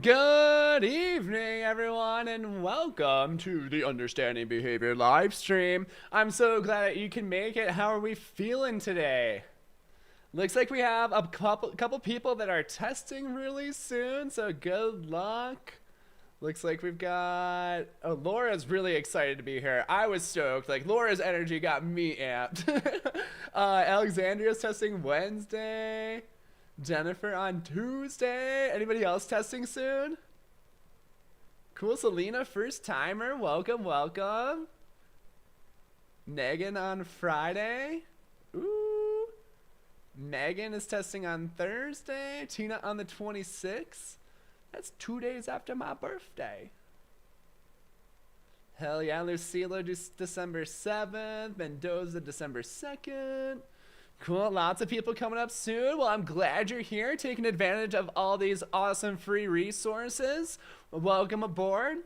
Good evening, everyone, and welcome to the Understanding Behavior live stream. I'm so glad that you can make it. How are we feeling today? Looks like we have a couple people that are testing really soon, so good luck. Looks like we've got... Oh, Laura's really excited to be here. I was stoked. Like, Laura's energy got me amped. Alexandria's testing Wednesday. Jennifer on Tuesday. Anybody else testing soon? Cool. Selena, first timer. Welcome, welcome. Megan on Friday. Ooh. Megan is testing on Thursday. Tina on the 26th. That's 2 days after my birthday. Hell yeah. Lucila December 7th. Mendoza December 2nd. Cool, lots of people coming up soon. Well, I'm glad you're here, taking advantage of all these awesome free resources. Welcome aboard.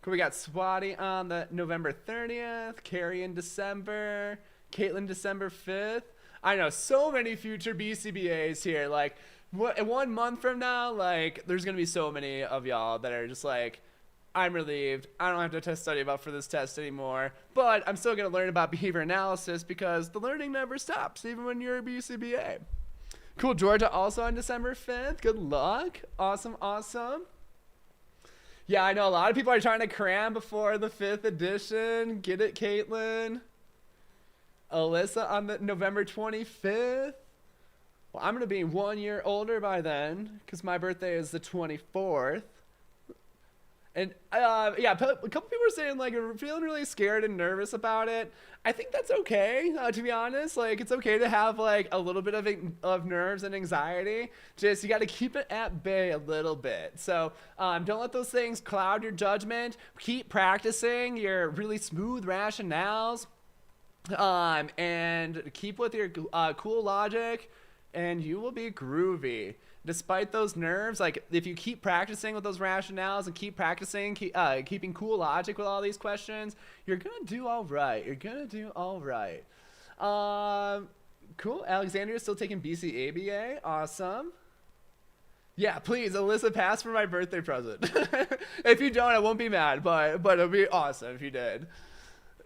Cool, we got Swati on the November 30th, Carrie in December, Caitlin December 5th. I know, so many future BCBAs here. Like, 1 month from now, like, there's gonna be so many of y'all that are just like, I'm relieved. I don't have to test study about for this test anymore, but I'm still going to learn about behavior analysis because the learning never stops, even when you're a BCBA. Cool. Georgia also on December 5th. Good luck. Awesome, awesome. Yeah, I know a lot of people are trying to cram before the 5th edition. Get it, Caitlin. Alyssa on the November 25th. Well, I'm going to be 1 year older by then because my birthday is the 24th. And yeah, a couple people are saying like we're feeling really scared and nervous about it. I think that's okay, to be honest. Like it's okay to have like a little bit of nerves and anxiety. Just you got to keep it at bay a little bit. So don't let those things cloud your judgment. Keep practicing your really smooth rationales, and keep with your cool logic, and you will be groovy. Despite those nerves, like if you keep practicing with those rationales and keep practicing, keeping cool logic with all these questions, you're gonna do all right. You're gonna do all right. Cool. Alexandria's still taking BCABA. Awesome. Yeah, please, Alyssa, pass for my birthday present. If you don't, I won't be mad, but it'll be awesome if you did.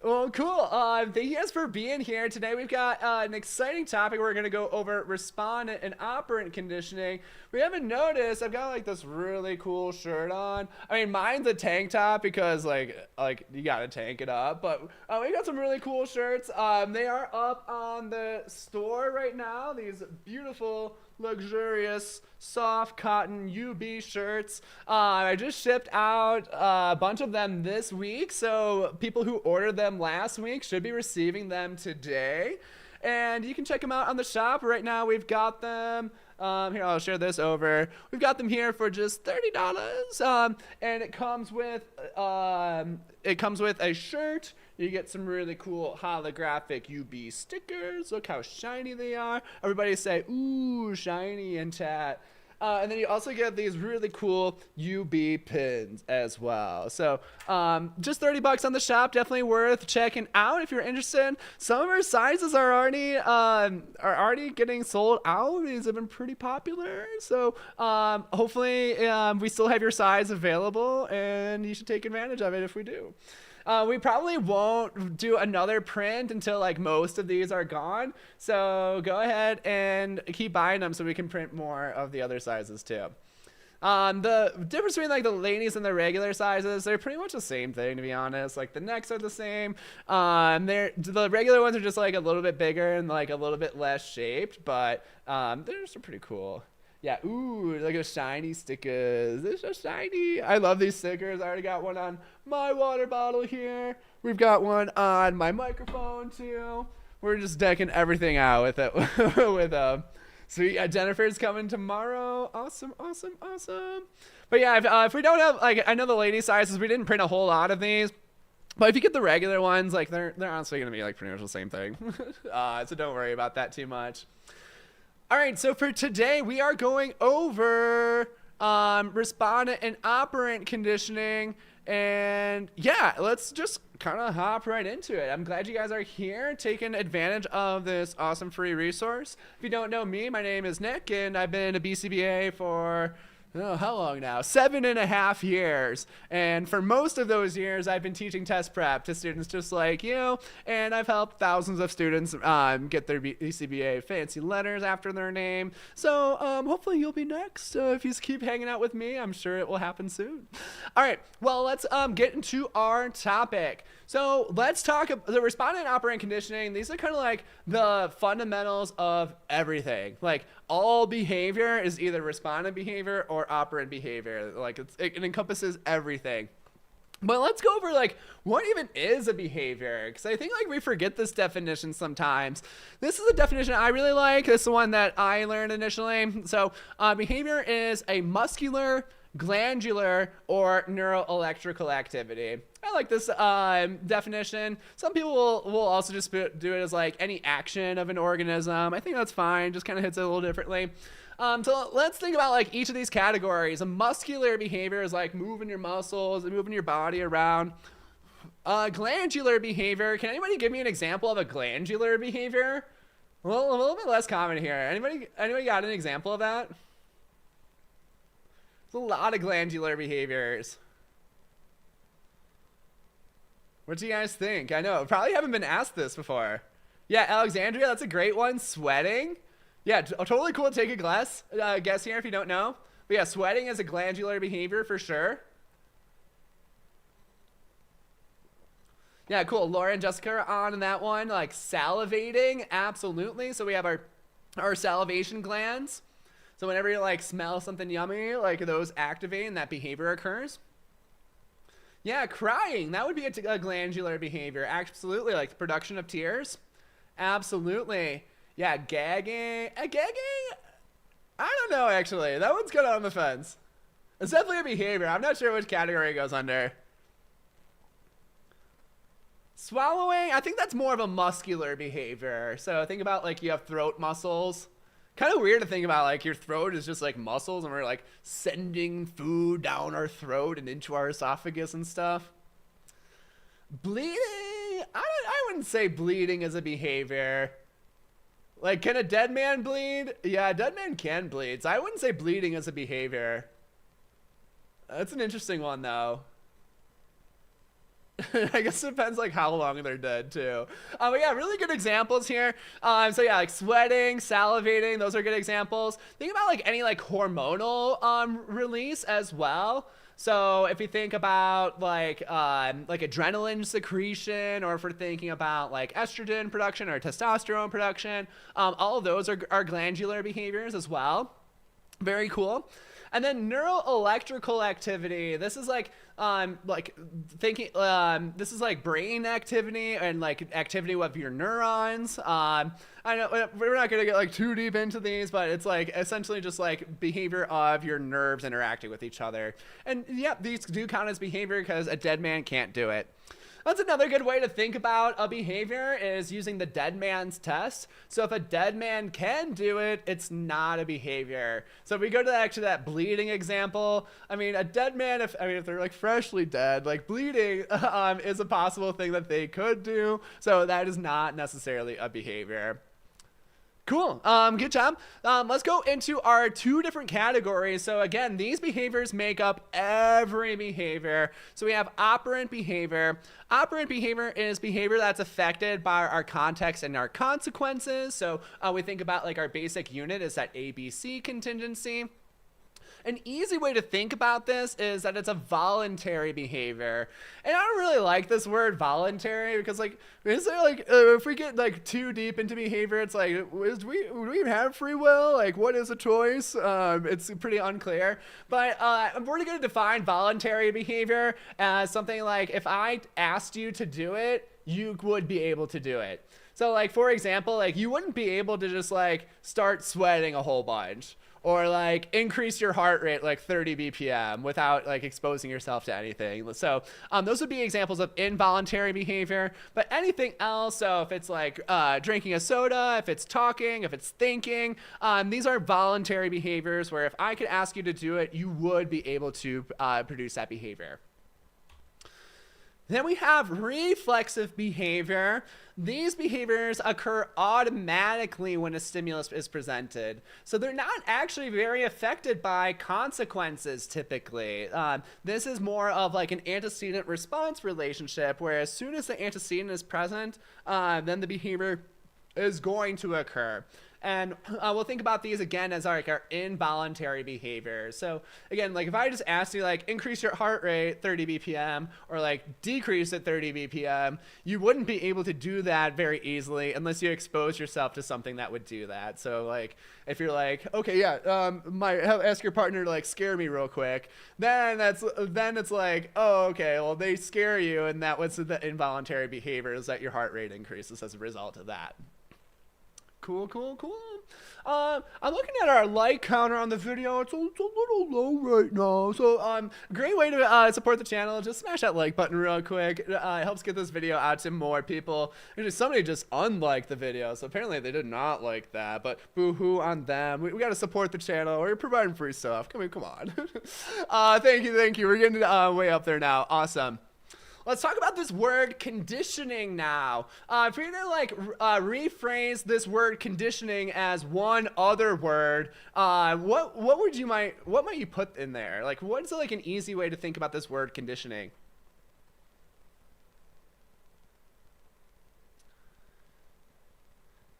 Well, cool. Thank you guys for being here. Today we've got an exciting topic. We're going to go over respondent and operant conditioning. We haven't noticed, I've got like this really cool shirt on. I mean, mine's a tank top because like you got to tank it up. But we got some really cool shirts. They are up on the store right now. These beautiful, luxurious, soft cotton UB shirts. I just shipped out a bunch of them this week, so people who ordered them last week should be receiving them today. And you can check them out on the shop. Right now we've got them here, I'll share this over. We've got them here for just $30, and it comes with a shirt. You get some really cool holographic UB stickers. Look how shiny they are. Everybody say, ooh, shiny and tat. And then you also get these really cool UB pins as well. So just $30 on the shop, definitely worth checking out if you're interested. Some of our sizes are already getting sold out. These have been pretty popular. So hopefully we still have your size available, and you should take advantage of it if we do. We probably won't do another print until like most of these are gone. So go ahead and keep buying them so we can print more of the other sizes too. The difference between like the ladies and the regular sizes, they're pretty much the same thing, to be honest. Like the necks are the same. The regular ones are just like a little bit bigger and like a little bit less shaped, but they're just pretty cool. Yeah, ooh, look at shiny stickers. They're so shiny. I love these stickers. I already got one on my water bottle here. We've got one on my microphone too. We're just decking everything out with it. So yeah, Jennifer's coming tomorrow. Awesome, awesome, awesome. But yeah, if we don't have, like, I know the lady sizes, we didn't print a whole lot of these. But if you get the regular ones, like they're honestly gonna be like pretty much the same thing. So don't worry about that too much. All right, so for today, we are going over respondent and operant conditioning. And yeah, let's just kind of hop right into it. I'm glad you guys are here taking advantage of this awesome free resource. If you don't know me, my name is Nick, and I've been a BCBA for Oh, how long now? 7.5 years. And for most of those years, I've been teaching test prep to students just like you. And I've helped thousands of students get their BCBA fancy letters after their name. So hopefully you'll be next. If you keep hanging out with me, I'm sure it will happen soon. All right. Well, let's get into our topic. So let's talk about the respondent operant conditioning. These are kind of like the fundamentals of everything. Like all behavior is either respondent behavior or operant behavior. Like it encompasses everything. But let's go over like what even is a behavior, because I think like we forget this definition sometimes. This is a definition I really like. This is the one that I learned initially. So behavior is a muscular, glandular, or neuroelectrical activity. I like this definition. Some people will also just do it as like any action of an organism. I think that's fine. Just kind of hits it a little differently. So let's think about like each of these categories. A muscular behavior is like moving your muscles and moving your body around. Glandular behavior. Can anybody give me an example of a glandular behavior? Well, a little bit less common here. Anybody got an example of that? There's a lot of glandular behaviors. What do you guys think? I know, probably haven't been asked this before. Yeah, Alexandria, that's a great one. Sweating. Yeah, totally cool. Take a guess here if you don't know. But yeah, sweating is a glandular behavior for sure. Yeah, cool. Laura and Jessica are on that one. Like salivating, absolutely. So we have our salivation glands. So whenever you like smell something yummy, like those activate and that behavior occurs. Yeah, crying, that would be a glandular behavior. Absolutely, like the production of tears. Absolutely. Yeah, gagging. Gagging? I don't know, actually. That one's kind of on the fence. It's definitely a behavior. I'm not sure which category it goes under. Swallowing, I think that's more of a muscular behavior. So think about like you have throat muscles. Kind of weird to think about like your throat is just like muscles and we're like sending food down our throat and into our esophagus and stuff. Bleeding, I wouldn't say bleeding is a behavior. Like, can a dead man bleed? Yeah, a dead man can bleed. So I wouldn't say bleeding is a behavior. That's an interesting one though. I guess it depends like how long they're dead too. But yeah, really good examples here. So yeah, like sweating, salivating, those are good examples. Think about like any like hormonal release as well. So if you think about like adrenaline secretion, or if we're thinking about like estrogen production or testosterone production, all of those are glandular behaviors as well. Very cool. And then neuroelectrical activity. This is like thinking. This is like brain activity and like activity of your neurons. I know we're not gonna get like too deep into these, but it's like essentially just like behavior of your nerves interacting with each other. And yeah, these do count as behavior because a dead man can't do it. That's another good way to think about a behavior is using the dead man's test. So if a dead man can do it, it's not a behavior. So if we go to that bleeding example, I mean, a dead man, if they're like freshly dead, like bleeding is a possible thing that they could do. So that is not necessarily a behavior. Cool. Good job. Let's go into our two different categories. So again, these behaviors make up every behavior. So we have operant behavior. Operant behavior is behavior that's affected by our context and our consequences. So we think about like our basic unit is that ABC contingency. An easy way to think about this is that it's a voluntary behavior. And I don't really like this word voluntary because like, is there like, if we get like too deep into behavior, it's like, do we have free will? Like what is a choice? It's pretty unclear, but I'm really going to define voluntary behavior as something like if I asked you to do it, you would be able to do it. So like, for example, like you wouldn't be able to just like start sweating a whole bunch. Or like increase your heart rate like 30 BPM without like exposing yourself to anything. So those would be examples of involuntary behavior. But anything else, so if it's like drinking a soda, if it's talking, if it's thinking, these are voluntary behaviors where if I could ask you to do it, you would be able to produce that behavior. Then we have reflexive behavior. These behaviors occur automatically when a stimulus is presented. So they're not actually very affected by consequences typically. This is more of like an antecedent response relationship where as soon as the antecedent is present, then the behavior is going to occur. And we'll think about these again as our involuntary behaviors. So again, like if I just asked you like increase your heart rate 30 BPM or like decrease at 30 BPM, you wouldn't be able to do that very easily unless you expose yourself to something that would do that. So like if you're like, okay, yeah, ask your partner to like scare me real quick, then it's like, oh, okay, well they scare you, and that was the involuntary behavior is that your heart rate increases as a result of that. Cool. I'm looking at our like counter on the video. It's a little low right now. So great way to support the channel. Just smash that like button real quick. It helps get this video out to more people. Somebody just unliked the video, so apparently they did not like that. But boo-hoo on them. We got to support the channel. We're providing free stuff. Come on. Thank you. We're getting way up there now. Awesome. Let's talk about this word conditioning now. If you're gonna like rephrase this word conditioning as one other word, what might you put in there? Like, what's like an easy way to think about this word conditioning?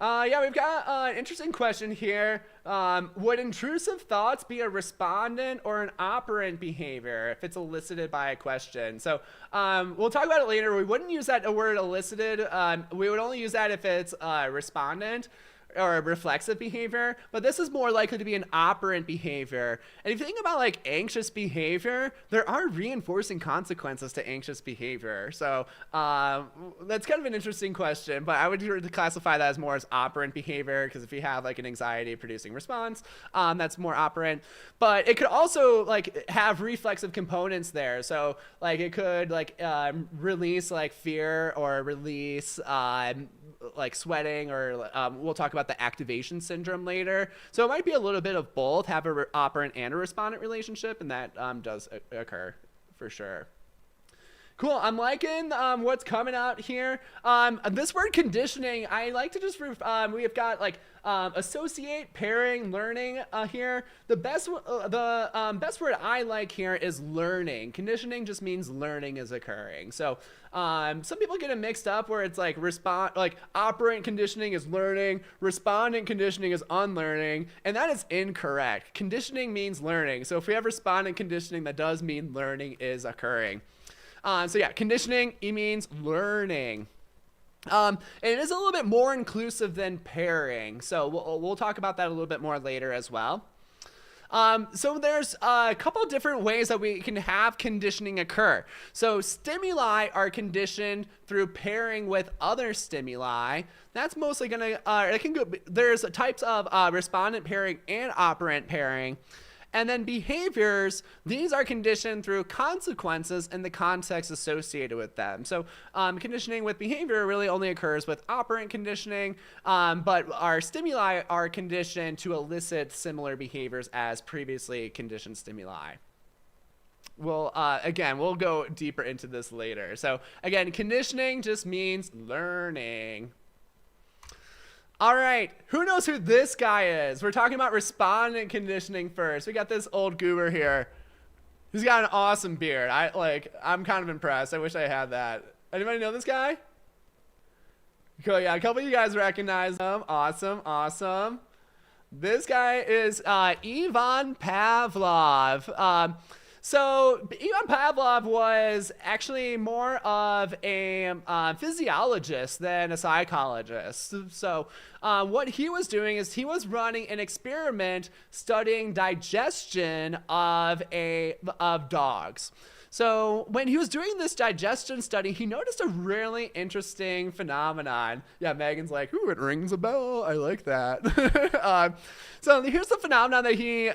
Yeah, we've got an interesting question here. Would intrusive thoughts be a respondent or an operant behavior if it's elicited by a question? So we'll talk about it later. We wouldn't use that word elicited. We would only use that if it's respondent or a reflexive behavior, but this is more likely to be an operant behavior. And if you think about like anxious behavior, there are reinforcing consequences to anxious behavior. So that's kind of an interesting question, but I would classify that as more as operant behavior, because if you have like an anxiety producing response, that's more operant. But it could also like have reflexive components there. So like it could like release like fear or release like sweating, or we'll talk about the activation syndrome later. So it might be a little bit of both, have a operant and a respondent relationship, and that does occur for sure. Cool. I'm liking what's coming out here. This word conditioning, I like to just, we have got like associate, pairing, learning here. The best word I like here is learning. Conditioning just means learning is occurring. So some people get it mixed up where it's like operant conditioning is learning, respondent conditioning is unlearning, and that is incorrect. Conditioning means learning. So if we have respondent conditioning, that does mean learning is occurring. So yeah, conditioning, it means learning. And it is a little bit more inclusive than pairing. So we'll talk about that a little bit more later as well. So there's a couple of different ways that we can have conditioning occur. So stimuli are conditioned through pairing with other stimuli. That's mostly going to, there's types of respondent pairing and operant pairing. And then behaviors, these are conditioned through consequences and the context associated with them. So conditioning with behavior really only occurs with operant conditioning, but our stimuli are conditioned to elicit similar behaviors as previously conditioned stimuli. We'll go deeper into this later. So again, conditioning just means learning. All right, who knows who this guy is? We're talking about respondent conditioning first. We got this old goober here. He's got an awesome beard. I'm kind of impressed. I wish I had that. Anybody know this guy? Cool, yeah, a couple of you guys recognize him. Awesome. This guy is Ivan Pavlov. So Ivan Pavlov was actually more of a physiologist than a psychologist. So what he was doing is he was running an experiment studying digestion of dogs. So when he was doing this digestion study, he noticed a really interesting phenomenon. Yeah, Megan's like, ooh, it rings a bell. I like that. So here's the phenomenon that he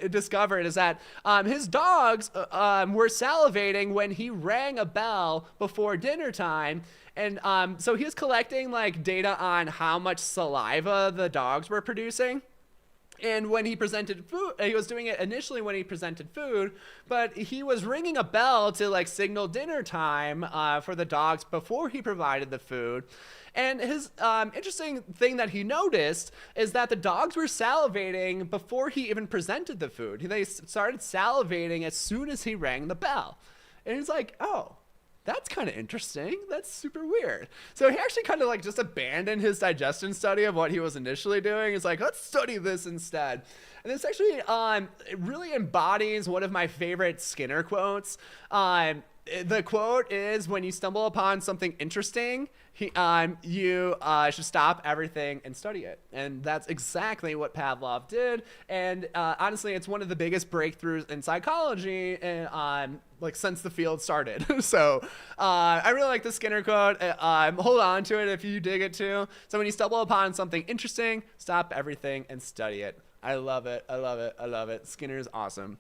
discovered is that his dogs were salivating when he rang a bell before dinner time. And so he was collecting like data on how much saliva the dogs were producing. And when he presented food, he was doing it initially when he presented food, but he was ringing a bell to like signal dinner time for the dogs before he provided the food. And his interesting thing that he noticed is that the dogs were salivating before he even presented the food. They started salivating as soon as he rang the bell. And he's like, oh, that's kind of interesting. That's super weird. So he actually kind of like just abandoned his digestion study of what he was initially doing. He's like, let's study this instead. And this actually it really embodies one of my favorite Skinner quotes. The quote is, when you stumble upon something interesting, you should stop everything and study it. And that's exactly what Pavlov did. And honestly, it's one of the biggest breakthroughs in psychology like since the field started. So I really like the Skinner quote. Hold on to it if you dig it too. So when you stumble upon something interesting, stop everything and study it. I love it. I love it. I love it. Skinner is awesome.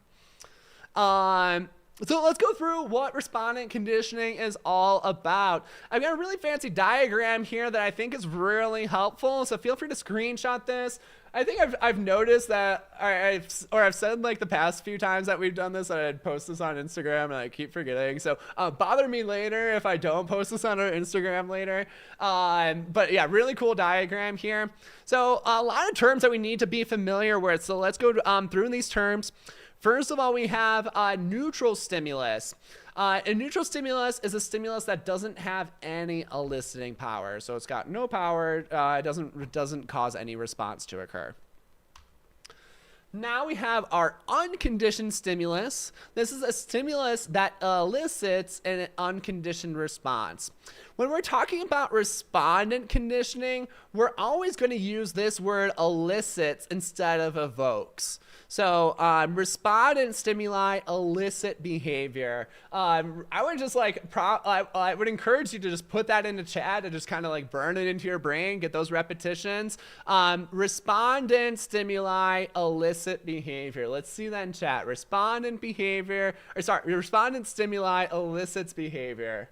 So let's go through what respondent conditioning is all about. I've got a really fancy diagram here that I think is really helpful. So feel free to screenshot this. I think I've noticed that, I've said like the past few times that we've done this, that I'd post this on Instagram and I keep forgetting. So bother me later if I don't post this on our Instagram later. But yeah, really cool diagram here. So a lot of terms that we need to be familiar with. So let's go through these terms. First of all, we have a neutral stimulus. A neutral stimulus is a stimulus that doesn't have any eliciting power. So it's got no power, it doesn't cause any response to occur. Now we have our unconditioned stimulus. This is a stimulus that elicits an unconditioned response. When we're talking about respondent conditioning, we're always going to use this word elicits instead of evokes. So respondent stimuli elicit behavior. I would just like, I would encourage you to just put that into chat and just kind of like burn it into your brain, get those repetitions. Respondent stimuli elicit behavior. Let's see that in chat. Respondent stimuli elicits behavior.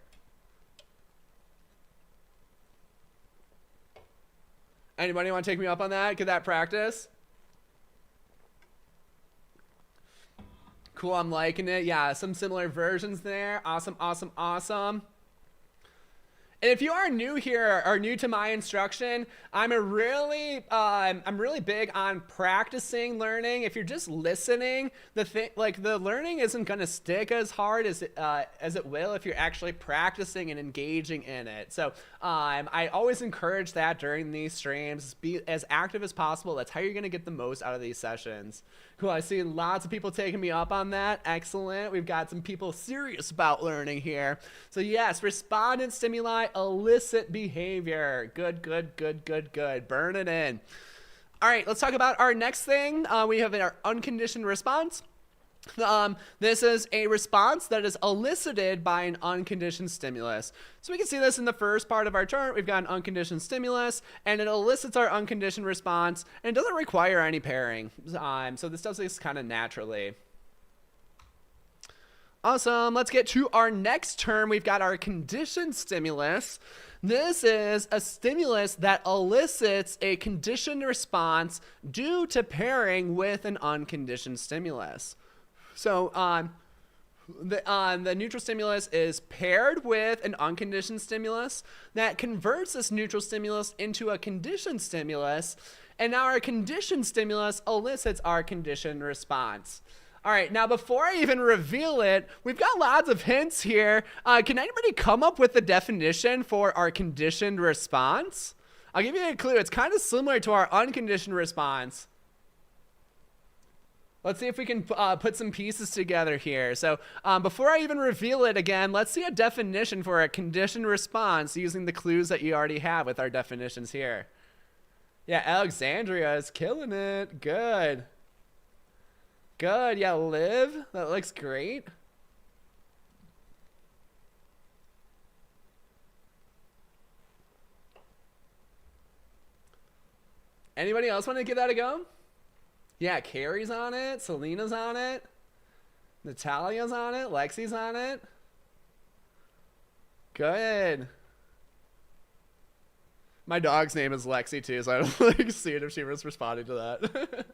Anybody want to take me up on that? Get that practice? Cool, I'm liking it. Yeah, some similar versions there. Awesome, awesome, awesome. And if you are new here or new to my instruction, I'm really big on practicing learning. If you're just listening, the learning isn't going to stick as hard as it will if you're actually practicing and engaging in it. So I always encourage that during these streams. Be as active as possible. That's how you're going to get the most out of these sessions. Cool, I see lots of people taking me up on that. Excellent. We've got some people serious about learning here. So yes, respondent stimuli elicit behavior. Good, good, good, good, good. Burn it in. All right, let's talk about our next thing. We have our unconditioned response. This is a response that is elicited by an unconditioned stimulus. So we can see this in the first part of our chart. We've got an unconditioned stimulus, and it elicits our unconditioned response, and it doesn't require any pairing. So this does this kind of naturally. Awesome. Let's get to our next term. We've got our conditioned stimulus. This is a stimulus that elicits a conditioned response due to pairing with an unconditioned stimulus. So the neutral stimulus is paired with an unconditioned stimulus that converts this neutral stimulus into a conditioned stimulus, and now our conditioned stimulus elicits our conditioned response. All right, now before I even reveal it, we've got lots of hints here. Can anybody come up with the definition for our conditioned response? I'll give you a clue. It's kind of similar to our unconditioned response. Let's see if we can put some pieces together here. So before I even reveal it again, let's see a definition for a conditioned response using the clues that you already have with our definitions here. Yeah, Alexandria is killing it. Good. Good. Yeah, Liv, that looks great. Anybody else want to give that a go? Yeah, Carrie's on it. Selena's on it. Natalia's on it. Lexi's on it. Good. My dog's name is Lexi too, so I don't like see it if she was responding to that.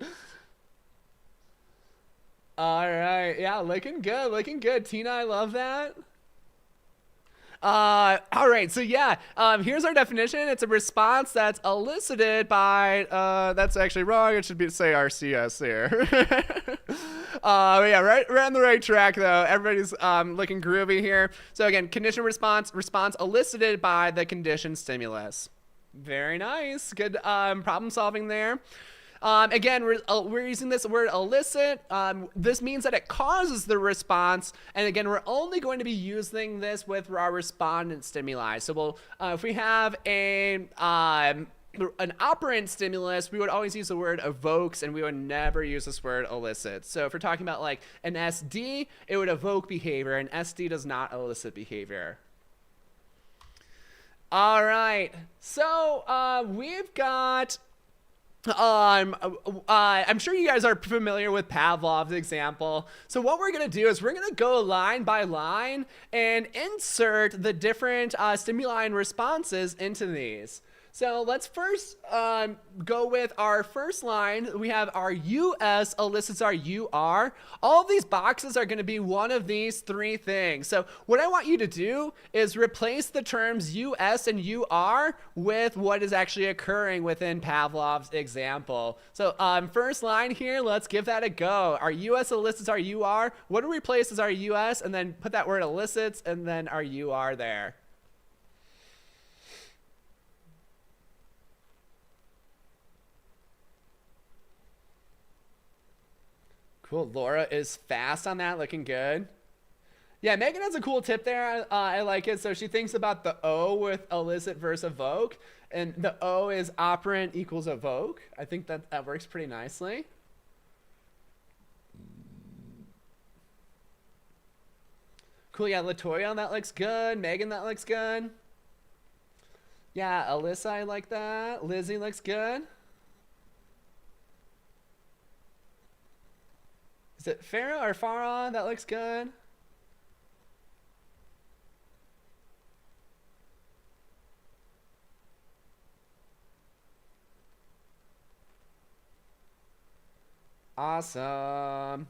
All right, yeah, looking good, looking good. Tina, I love that. All right, so yeah, here's our definition. It's a response that's elicited by, that's actually wrong. It should be say RCS here. Yeah, right on the right track though. Everybody's looking groovy here. So again, condition response elicited by the conditioned stimulus. Very nice. Good problem solving there. Again, we're using this word elicit. This means that it causes the response. And again, we're only going to be using this with our respondent stimuli. So we'll, if we have an operant stimulus, we would always use the word evokes, and we would never use this word elicit. So if we're talking about like an SD, it would evoke behavior. An SD does not elicit behavior. All right. So we've got... I'm sure you guys are familiar with Pavlov's example. So what we're going to do is we're going to go line by line and insert the different stimuli and responses into these. So let's first go with our first line. We have our US elicits our UR. All of these boxes are going to be one of these three things. So what I want you to do is replace the terms US and UR with what is actually occurring within Pavlov's example. So first line here, let's give that a go. Our US elicits our UR. What do we replace as our US? And then put that word elicits and then our UR there. Cool. Laura is fast on that, looking good. Yeah, Megan has a cool tip there. I like it. So she thinks about the O with elicit versus evoke. And the O is operant equals evoke. I think that works pretty nicely. Cool. Yeah, Latoya, that looks good. Megan, that looks good. Yeah, Alyssa, I like that. Lizzie looks good. Is it Farah or Farah? That looks good. Awesome.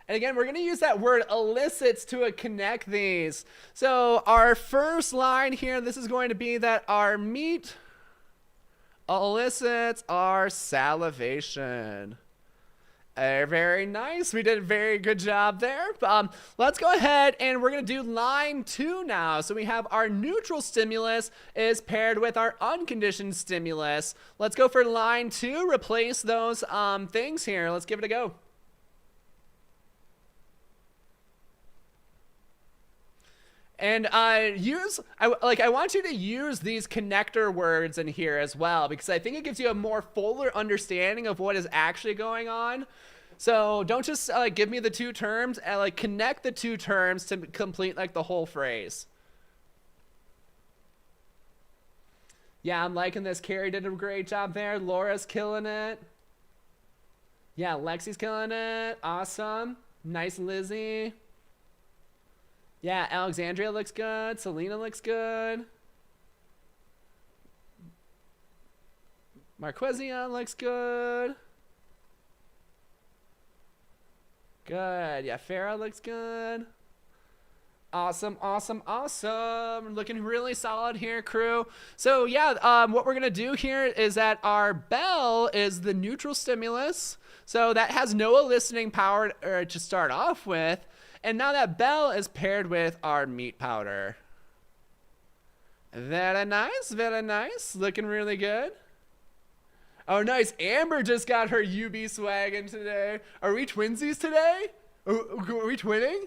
And again, we're going to use that word elicits to connect these. So our first line here, this is going to be that our meat elicits our salivation. Very nice. We did a very good job there. Let's go ahead and we're going to do line 2 now. So we have our neutral stimulus is paired with our unconditioned stimulus. Let's go for line 2. Replace those things here. Let's give it a go. And I want you to use these connector words in here as well, because I think it gives you a more fuller understanding of what is actually going on. So don't just give me the two terms, and connect the two terms to complete the whole phrase. Yeah, I'm liking this. Carrie did a great job there. Laura's killing it. Yeah, Lexi's killing it. Awesome. Nice, Lizzie. Yeah, Alexandria looks good. Selena looks good. Marquezian looks good. Good. Yeah, Farah looks good. Awesome, awesome, awesome. Looking really solid here, crew. So yeah, what we're gonna do here is that our bell is the neutral stimulus. So that has no eliciting power to start off with. And now that bell is paired with our meat powder. Very nice, very nice. Looking really good. Oh, nice. Amber just got her UB swagging today. Are we twinsies today? Are we twinning?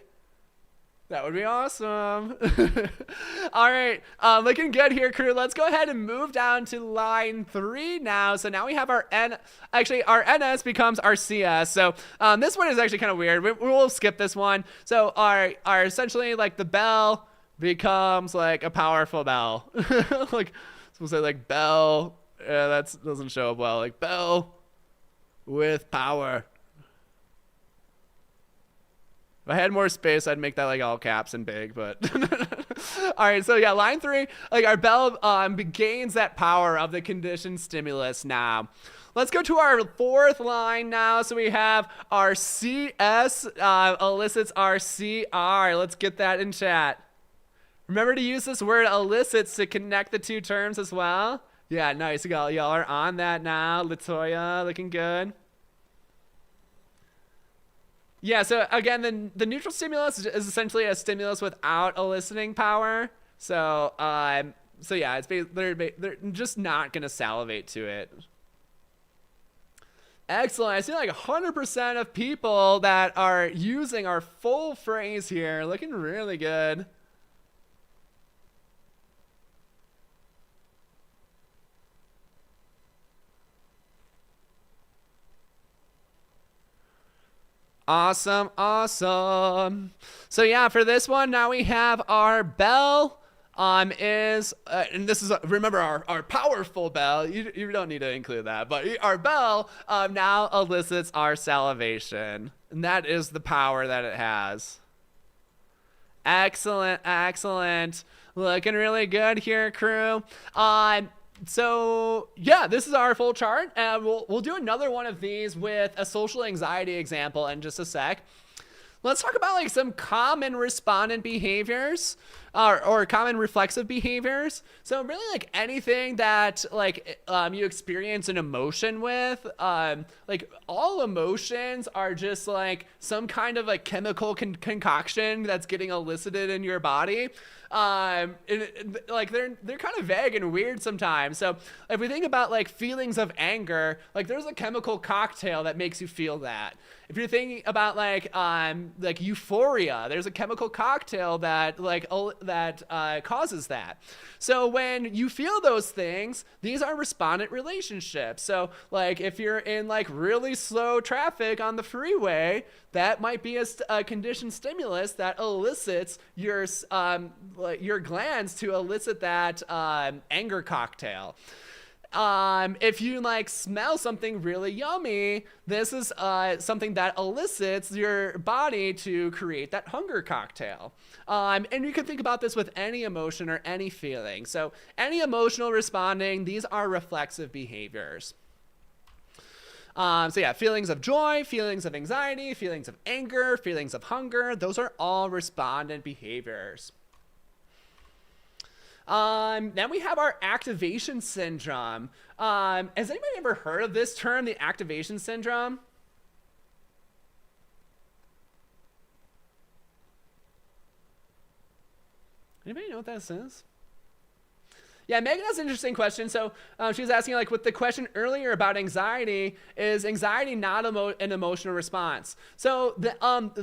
That would be awesome. All right, looking good here, crew. Let's go ahead and move down to line 3 now. So now we have our our NS becomes our CS. So this one is actually kind of weird. We'll skip this one. So our essentially the bell becomes a powerful bell. We'll say bell. Yeah, that doesn't show up well. Bell with power. If I had more space, I'd make that all caps and big, but All right, so yeah, line 3, like our bell gains that power of the conditioned stimulus now. Let's go to our 4th line now. So we have our CS elicits our CR. Let's get that in chat. Remember to use this word elicits to connect the 2 terms as well. Yeah, nice. Y'all are on that now. Latoya, looking good. Yeah, so again, the neutral stimulus is essentially a stimulus without eliciting power. So, yeah, they're just not gonna salivate to it. Excellent. I see like 100% of people that are using our full phrase here. Looking really good. Awesome, awesome. So yeah, for this one, now we have our bell and this is, remember our powerful bell, you don't need to include that, but our bell now elicits our salivation. And that is the power that it has. Excellent, excellent. Looking really good here, crew. So yeah, this is our full chart, and we'll do another one of these with a social anxiety example in just a sec. Let's talk about like some common respondent behaviors or common reflexive behaviors. So really like anything that like you experience an emotion with, like all emotions are just like some kind of like chemical concoction that's getting elicited in your body. Like they're kind of vague and weird sometimes. So if we think about like feelings of anger, like there's a chemical cocktail that makes you feel that. If you're thinking about like euphoria, there's a chemical cocktail that causes that. So when you feel those things, these are respondent relationships. So like if you're in like really slow traffic on the freeway, that might be a conditioned stimulus that elicits your glands to elicit that anger cocktail. If you like smell something really yummy, this is something that elicits your body to create that hunger cocktail. And you can think about this with any emotion or any feeling. So any emotional responding, these are reflexive behaviors. So yeah, feelings of joy, feelings of anxiety, feelings of anger, feelings of hunger, those are all respondent behaviors. Then we have our activation syndrome. Has anybody ever heard of this term, the activation syndrome? Anybody know what that is? Yeah, Megan has an interesting question. So she was asking, like, with the question earlier about anxiety, is anxiety not an emotional response? So that one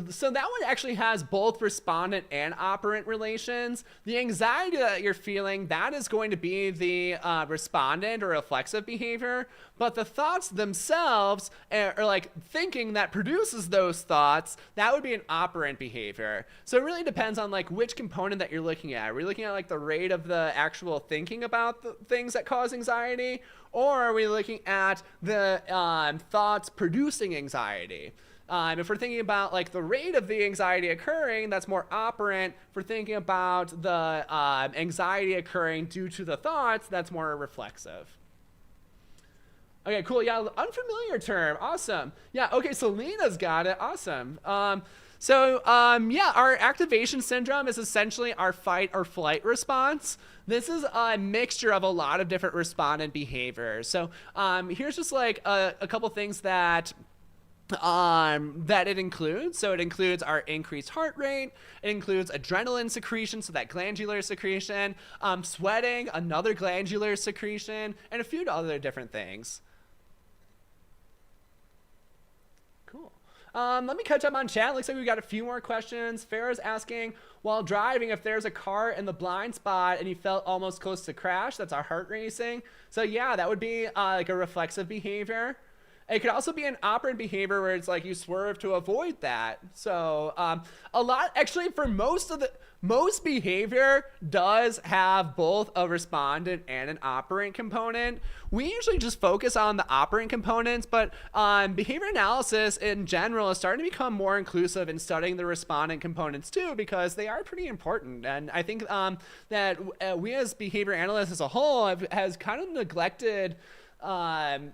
actually has both respondent and operant relations. The anxiety that you're feeling, that is going to be the respondent or reflexive behavior. But the thoughts themselves, or like thinking that produces those thoughts, that would be an operant behavior. So it really depends on like which component that you're looking at. Are we looking at like the rate of the actual thinking about the things that cause anxiety, or are we looking at the thoughts producing anxiety? If we're thinking about like the rate of the anxiety occurring, that's more operant. If we're thinking about the anxiety occurring due to the thoughts, that's more reflexive. Okay, cool. Yeah, unfamiliar term. Awesome. Yeah, okay, so Lena's got it. Awesome. Yeah, our activation syndrome is essentially our fight or flight response. This is a mixture of a lot of different respondent behaviors. So here's just like a couple things that it includes. So it includes our increased heart rate. It includes adrenaline secretion, so that glandular secretion, sweating, another glandular secretion, and a few other different things. Cool. Let me catch up on chat. Looks like we've got a few more questions. Farah's asking, while driving, if there's a car in the blind spot and you felt almost close to crash, that's our heart racing. So yeah, that would be like a reflexive behavior. It could also be an operant behavior where it's like you swerve to avoid that. So a lot, actually, for most behavior does have both a respondent and an operant component. We usually just focus on the operant components, but behavior analysis in general is starting to become more inclusive in studying the respondent components too, because they are pretty important. And I think that we as behavior analysts as a whole has kind of neglected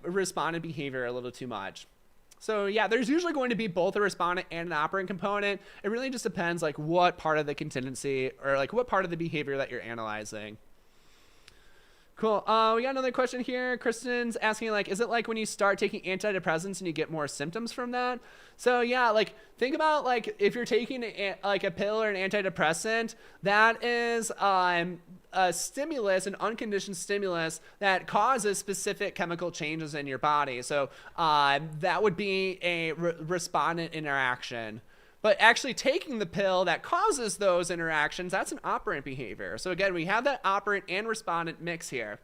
respondent behavior a little too much. So yeah, there's usually going to be both a respondent and an operant component. It really just depends like what part of the contingency or like what part of the behavior that you're analyzing. Cool. We got another question here. Kristen's asking, like, is it like when you start taking antidepressants and you get more symptoms from that? So yeah, like think about like if you're taking like a pill or an antidepressant, that is a stimulus, an unconditioned stimulus that causes specific chemical changes in your body. So that would be a respondent interaction. But actually taking the pill that causes those interactions, that's an operant behavior. So again, we have that operant and respondent mix here.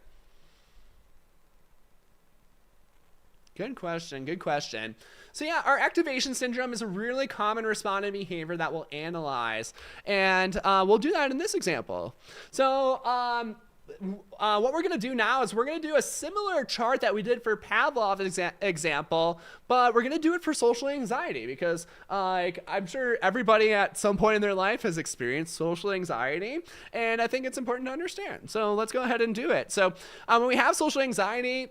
Good question, good question. So yeah, our activation syndrome is a really common respondent behavior that we'll analyze. And we'll do that in this example. So what we're going to do now is we're going to do a similar chart that we did for Pavlov's example, but we're going to do it for social anxiety because I'm sure everybody at some point in their life has experienced social anxiety, and I think it's important to understand. So let's go ahead and do it. So when we have social anxiety,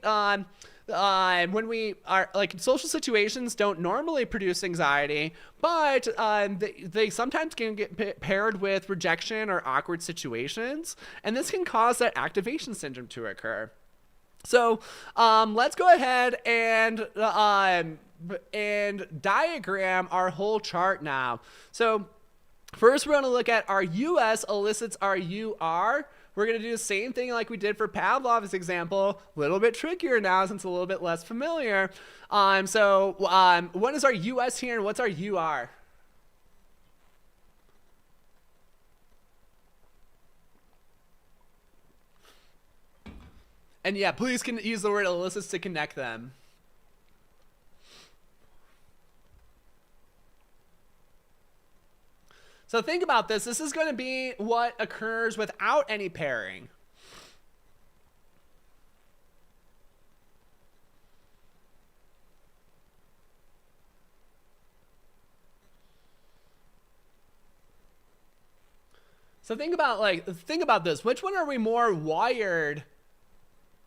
when we are like social situations don't normally produce anxiety, but they sometimes can get paired with rejection or awkward situations, and this can cause that activation syndrome to occur. So let's go ahead and diagram our whole chart now. So first we're going to look at our US elicits our UR. We're going to do the same thing like we did for Pavlov's example, a little bit trickier now since it's a little bit less familiar. So what is our US here and what's our UR? And yeah, please can use the word elicits to connect them. So think about this. This is going to be what occurs without any pairing. So think about this. Which one are we more wired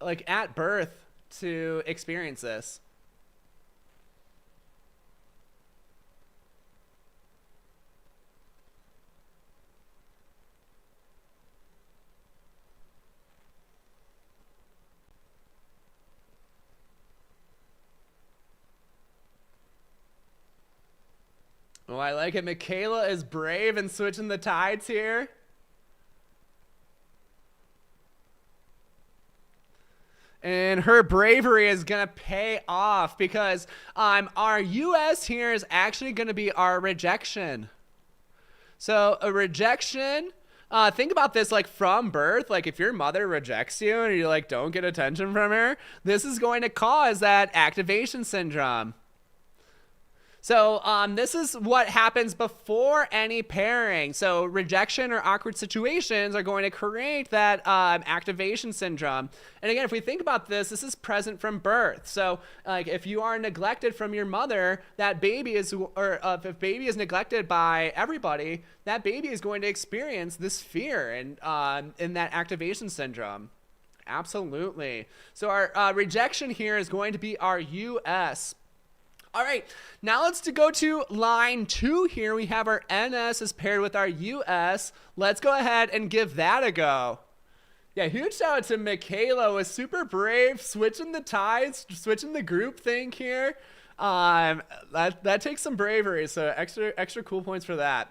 like at birth to experience this? Oh, I like it. Michaela is brave and switching the tides here. And her bravery is going to pay off because our US here is actually going to be our rejection. So a rejection, think about this like from birth. Like if your mother rejects you and you like don't get attention from her, this is going to cause that activation syndrome. So this is what happens before any pairing. So rejection or awkward situations are going to create that activation syndrome. And again, if we think about this, this is present from birth. So like if you are neglected from your mother, that baby is, or if baby is neglected by everybody, that baby is going to experience this fear and in that activation syndrome. Absolutely. So our rejection here is going to be our US. All right, now let's go to line 2 here. We have our NS is paired with our US. Let's go ahead and give that a go. Yeah, huge shout out to Michaela, was super brave, switching the tides, switching the group thing here. That takes some bravery, so extra cool points for that.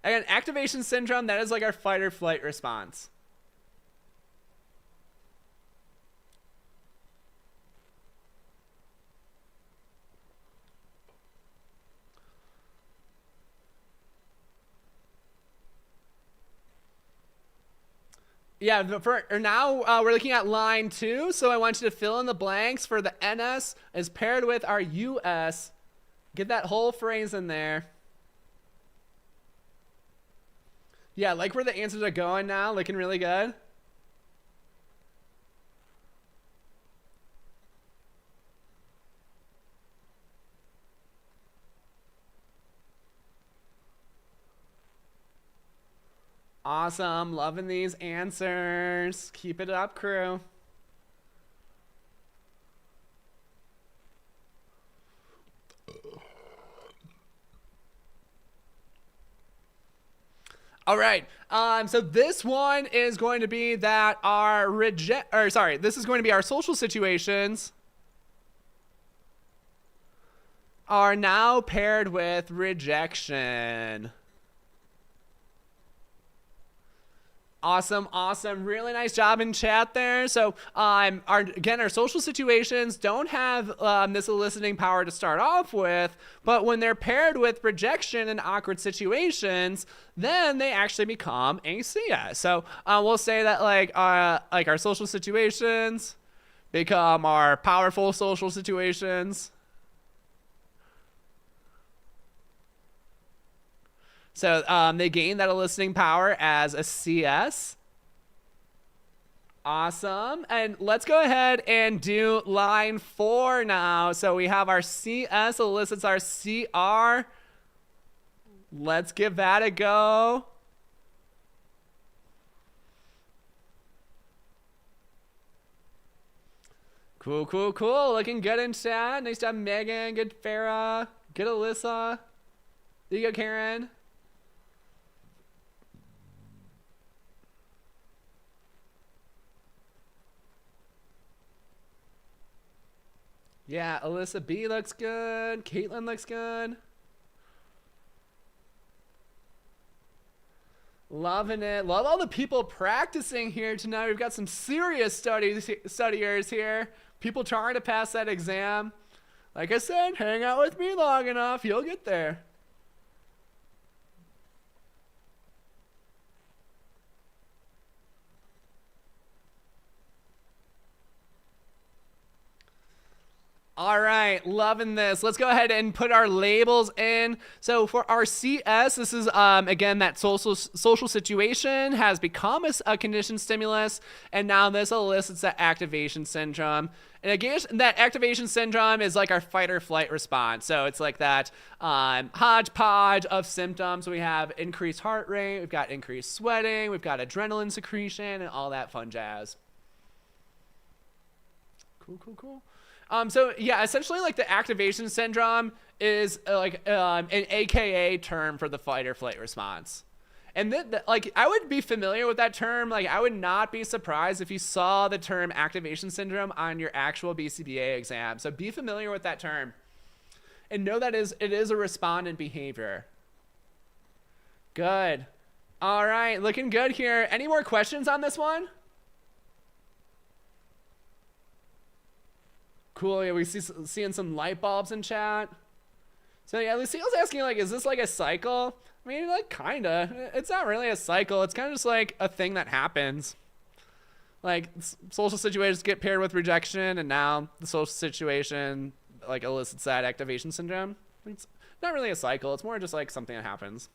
Again, activation syndrome, that is like our fight or flight response. Yeah, now we're looking at line 2, so I want you to fill in the blanks for the NS is paired with our US. Get that whole phrase in there. Yeah, like where the answers are going now, looking really good. Awesome, loving these answers. Keep it up, crew. All right. So this one is going to be that this is going to be our social situations are now paired with rejection. Awesome, awesome. Really nice job in chat there. So our social situations don't have this eliciting power to start off with, but when they're paired with rejection in awkward situations, then they actually become a CS. So we'll say that like our social situations become our powerful social situations. So they gain that eliciting power as a CS. Awesome. And let's go ahead and do line 4 now. So we have our CS elicits our CR. Let's give that a go. Cool, cool, cool. Looking good in chat. Nice job, Megan. Good, Farah. Good, Alyssa. There you go, Karen. Yeah, Alyssa B looks good. Caitlin looks good. Loving it. Love all the people practicing here tonight. We've got some serious studiers here. People trying to pass that exam. Like I said, hang out with me long enough, you'll get there. All right, loving this. Let's go ahead and put our labels in. So for our CS, this is, again, that social situation has become a conditioned stimulus, and now this elicits that activation syndrome. And again, that activation syndrome is like our fight or flight response. So it's like that hodgepodge of symptoms. We have increased heart rate, we've got increased sweating, we've got adrenaline secretion, and all that fun jazz. Cool, cool, cool. So yeah, essentially like the activation syndrome is like an AKA term for the fight or flight response. And like I would be familiar with that term. Like I would not be surprised if you saw the term activation syndrome on your actual BCBA exam. So be familiar with that term and know that it is a respondent behavior. Good. All right, looking good here. Any more questions on this one? Cool. Yeah, we seeing some light bulbs in chat. So yeah, Lucille's asking like, is this like a cycle? I mean, like kinda. It's not really a cycle. It's kind of just like a thing that happens. Like social situations get paired with rejection, and now the social situation like elicits that activation syndrome. It's not really a cycle. It's more just like something that happens.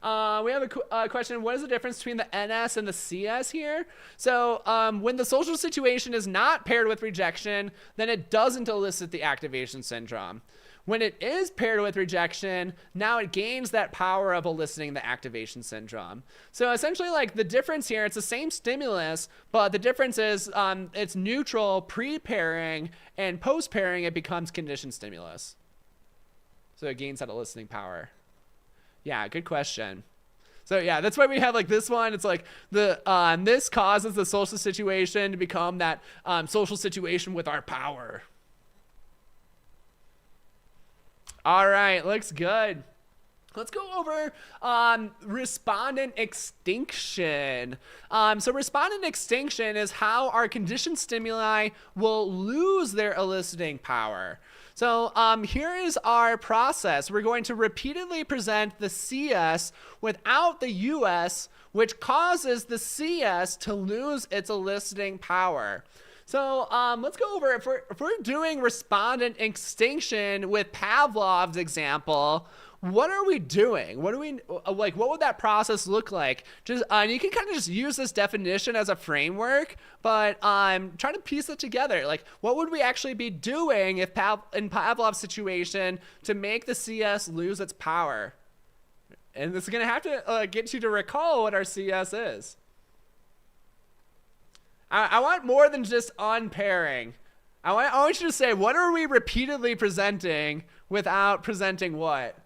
We have a question. What is the difference between the NS and the CS here? So when the social situation is not paired with rejection, then it doesn't elicit the activation syndrome. When it is paired with rejection, now it gains that power of eliciting the activation syndrome. So essentially like the difference here, it's the same stimulus, but the difference is it's neutral pre-pairing, and post-pairing it becomes conditioned stimulus. So it gains that eliciting power. Yeah, good question. So yeah, that's why we have like this one. It's like this causes the social situation to become that social situation with our power. All right, looks good. Let's go over respondent extinction. So respondent extinction is how our conditioned stimuli will lose their eliciting power. So here is our process. We're going to repeatedly present the CS without the US, which causes the CS to lose its eliciting power. So let's go over it. If we're doing respondent extinction with Pavlov's example, what are we doing? What do we like? What would that process look like? Just you can kind of just use this definition as a framework, but I'm trying to piece it together. Like, what would we actually be doing if in Pavlov's situation to make the CS lose its power? And this is gonna have to get you to recall what our CS is. I want more than just unpairing. I want you to say, what are we repeatedly presenting without presenting what?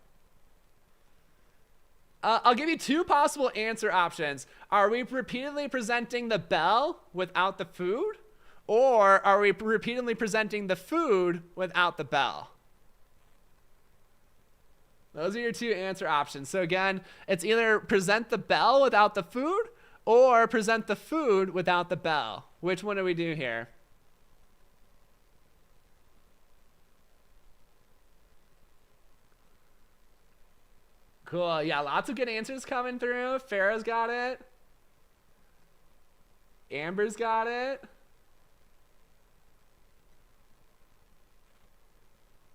I'll give you two possible answer options. Are we repeatedly presenting the bell without the food? Or are we repeatedly presenting the food without the bell? Those are your two answer options. So again, it's either present the bell without the food or present the food without the bell. Which one do we do here? Cool. Yeah, lots of good answers coming through. Farah's got it. Amber's got it.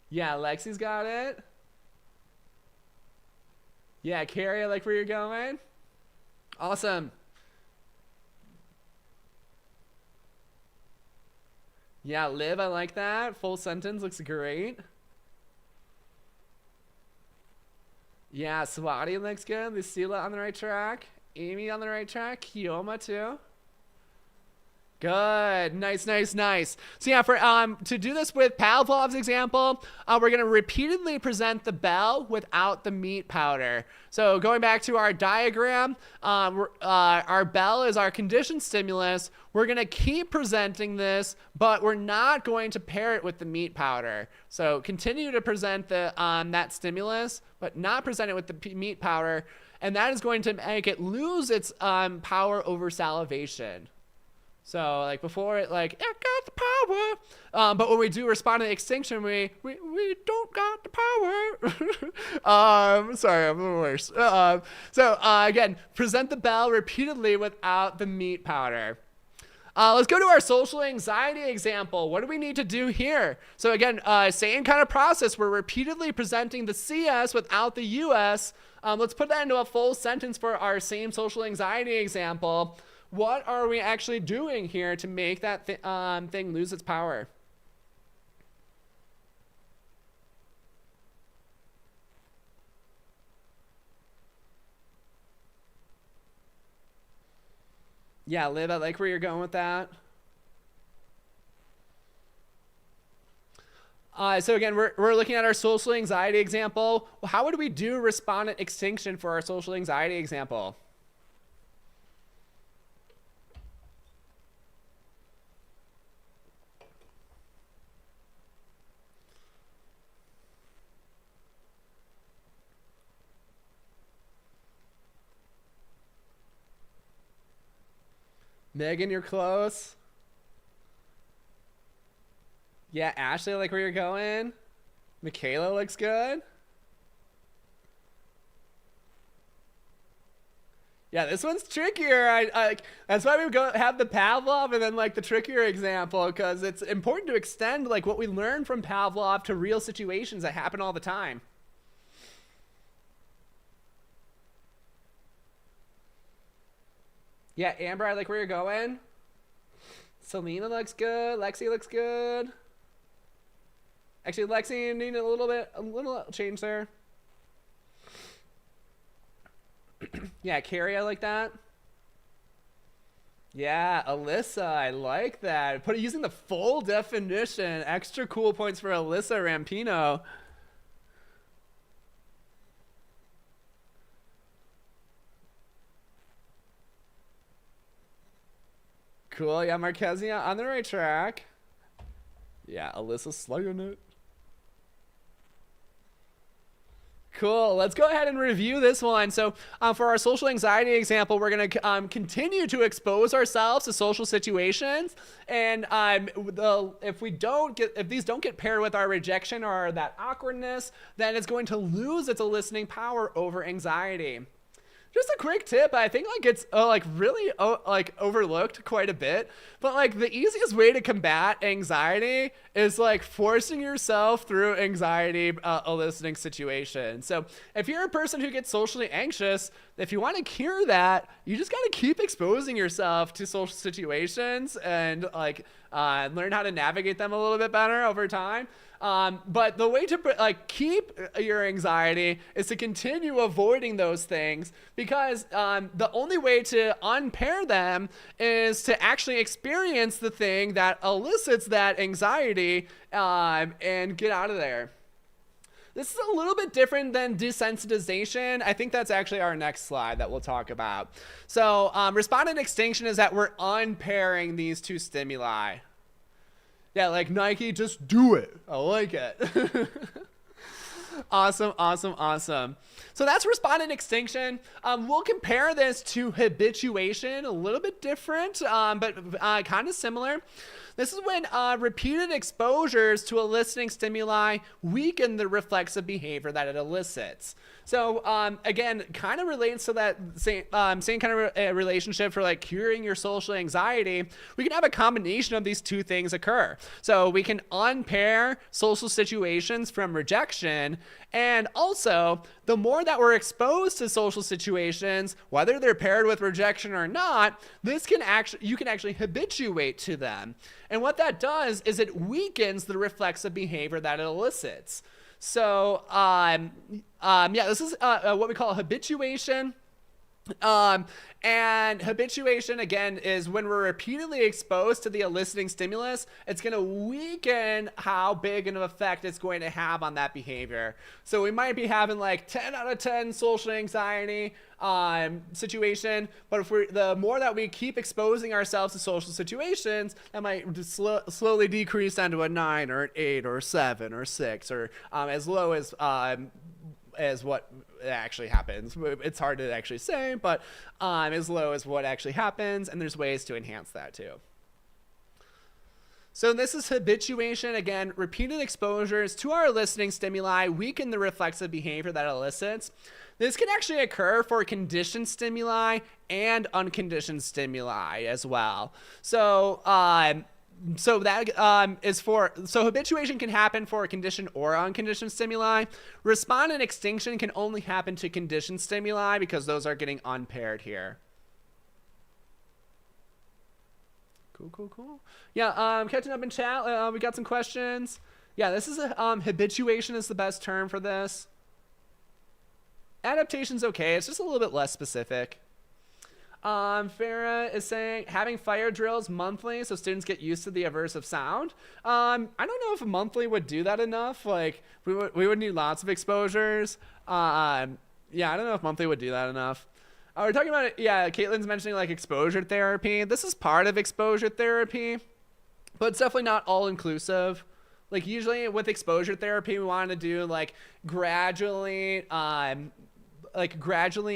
Yeah, Lexi's got it. Yeah, Carrie, I like where you're going. Awesome. Yeah, Liv, I like that. Full sentence looks great. Yeah, Swati looks good. Lucila on the right track. Amy on the right track. Kioma too. Good. Nice, nice, nice. So yeah, for to do this with Pavlov's example, we're going to repeatedly present the bell without the meat powder. So going back to our diagram, our bell is our conditioned stimulus. We're going to keep presenting this, but we're not going to pair it with the meat powder. So continue to present the that stimulus, but not present it with the meat powder. And that is going to make it lose its power over salivation. So like before it like, I got the power. But when we do respondent extinction, we don't got the power. Sorry, I'm a little worse. Again, present the bell repeatedly without the meat powder. Let's go to our social anxiety example. What do we need to do here? So again, same kind of process. We're repeatedly presenting the CS without the US. Let's put that into a full sentence for our same social anxiety example. What are we actually doing here to make that thing lose its power? Yeah, Liv, I like where you're going with that. So again, we're looking at our social anxiety example. Well, how would we do respondent extinction for our social anxiety example? Megan, you're close. Yeah, Ashley, I like where you're going. Michaela looks good. Yeah, this one's trickier. That's why we have the Pavlov and then like the trickier example, because it's important to extend like what we learned from Pavlov to real situations that happen all the time. Yeah, Amber, I like where you're going. Selena looks good. Lexi looks good. Actually, Lexi, need a little change there. Yeah, Carrie, I like that. Yeah, Alyssa, I like that. Using the full definition. Extra cool points for Alyssa Rampino. Cool. Yeah, Marquezia on the right track. Yeah, Alyssa slugging it. cool. Let's go ahead and review this one. So for our social anxiety example, we're going to continue to expose ourselves to social situations. And if these don't get paired with our rejection or that awkwardness, then it's going to lose its eliciting power over anxiety. Just a quick tip, I think like it's really overlooked quite a bit, but like the easiest way to combat anxiety is like forcing yourself through anxiety eliciting situations. So if you're a person who gets socially anxious, if you want to cure that, you just got to keep exposing yourself to social situations and learn how to navigate them a little bit better over time. But the way to keep your anxiety is to continue avoiding those things, because the only way to unpair them is to actually experience the thing that elicits that anxiety and get out of there. This is a little bit different than desensitization. I think that's actually our next slide that we'll talk about. So respondent extinction is that we're unpairing these two stimuli. Yeah, like Nike, just do it. I like it. Awesome. So that's respondent extinction. We'll compare this to habituation, a little bit different, but kind of similar. This is when repeated exposures to eliciting stimuli weaken the reflexive behavior that it elicits. So again, kind of relates to that same kind of relationship for like curing your social anxiety. We can have a combination of these two things occur. So we can unpair social situations from rejection, and also the more that we're exposed to social situations, whether they're paired with rejection or not, you can actually habituate to them. And what that does is it weakens the reflexive behavior that it elicits. So, this is what we call habituation. And habituation, again, is when we're repeatedly exposed to the eliciting stimulus, it's going to weaken how big an effect it's going to have on that behavior. So we might be having like 10 out of 10 social anxiety situation, but if the more that we keep exposing ourselves to social situations, that might just slowly decrease down to a 9 or an 8 or a 7 or 6 or as low as what actually happens. It's hard to actually say, but as low as what actually happens, and there's ways to enhance that too. So this is habituation. Again, repeated exposures to our eliciting stimuli weaken the reflexive behavior that it elicits. This can actually occur for conditioned stimuli and unconditioned stimuli as well. So habituation can happen for a conditioned or unconditioned stimuli. Respondent extinction can only happen to conditioned stimuli because those are getting unpaired here. Cool. Yeah, catching up in chat. We got some questions. Yeah, this is habituation is the best term for this. Adaptation's okay. It's just a little bit less specific. Farah is saying having fire drills monthly so students get used to the aversive sound. I don't know if a monthly would do that enough. Like we would need lots of exposures. I don't know if monthly would do that enough. We're talking about it. Yeah, Caitlin's mentioning like exposure therapy. This is part of exposure therapy, but it's definitely not all inclusive. Like usually with exposure therapy, we want to do like gradually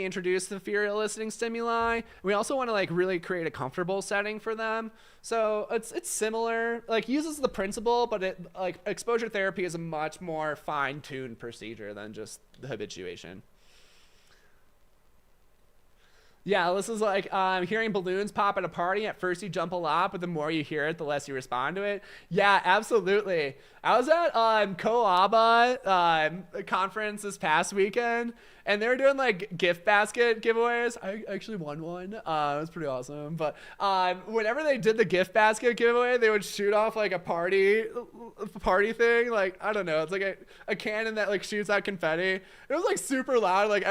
introduce the fear eliciting stimuli. We also want to like really create a comfortable setting for them. So it's similar, like uses the principle, but it like exposure therapy is a much more fine-tuned procedure than just the habituation. Yeah, this is like hearing balloons pop at a party. At first you jump a lot, but the more you hear it, the less you respond to it. Yeah, absolutely. I was at COABA conference this past weekend, and they were doing like gift basket giveaways. I actually won one. It was pretty awesome. But whenever they did the gift basket giveaway, they would shoot off like a party thing. Like, I don't know. It's like a cannon that like shoots out confetti. It was like super loud. Like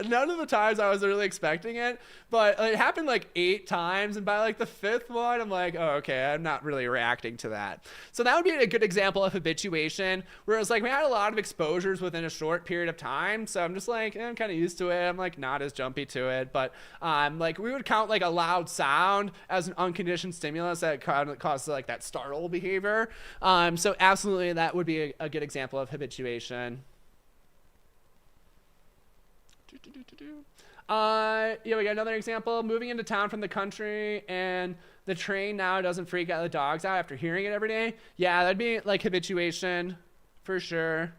none of the times I was really expecting it, but it happened like 8 times. And by like the 5th one, I'm like, oh, okay, I'm not really reacting to that. So that would be a good example of habituation, where it's like we had a lot of exposures within a short period of time. So I'm just like, I'm kind of used to it. I'm like not as jumpy to it, but like we would count like a loud sound as an unconditioned stimulus that causes like that startle behavior. So absolutely that would be a good example of habituation. Yeah, we got another example. Moving into town from the country, and the train now doesn't freak out the dogs out after hearing it every day. Yeah, that'd be like habituation, for sure.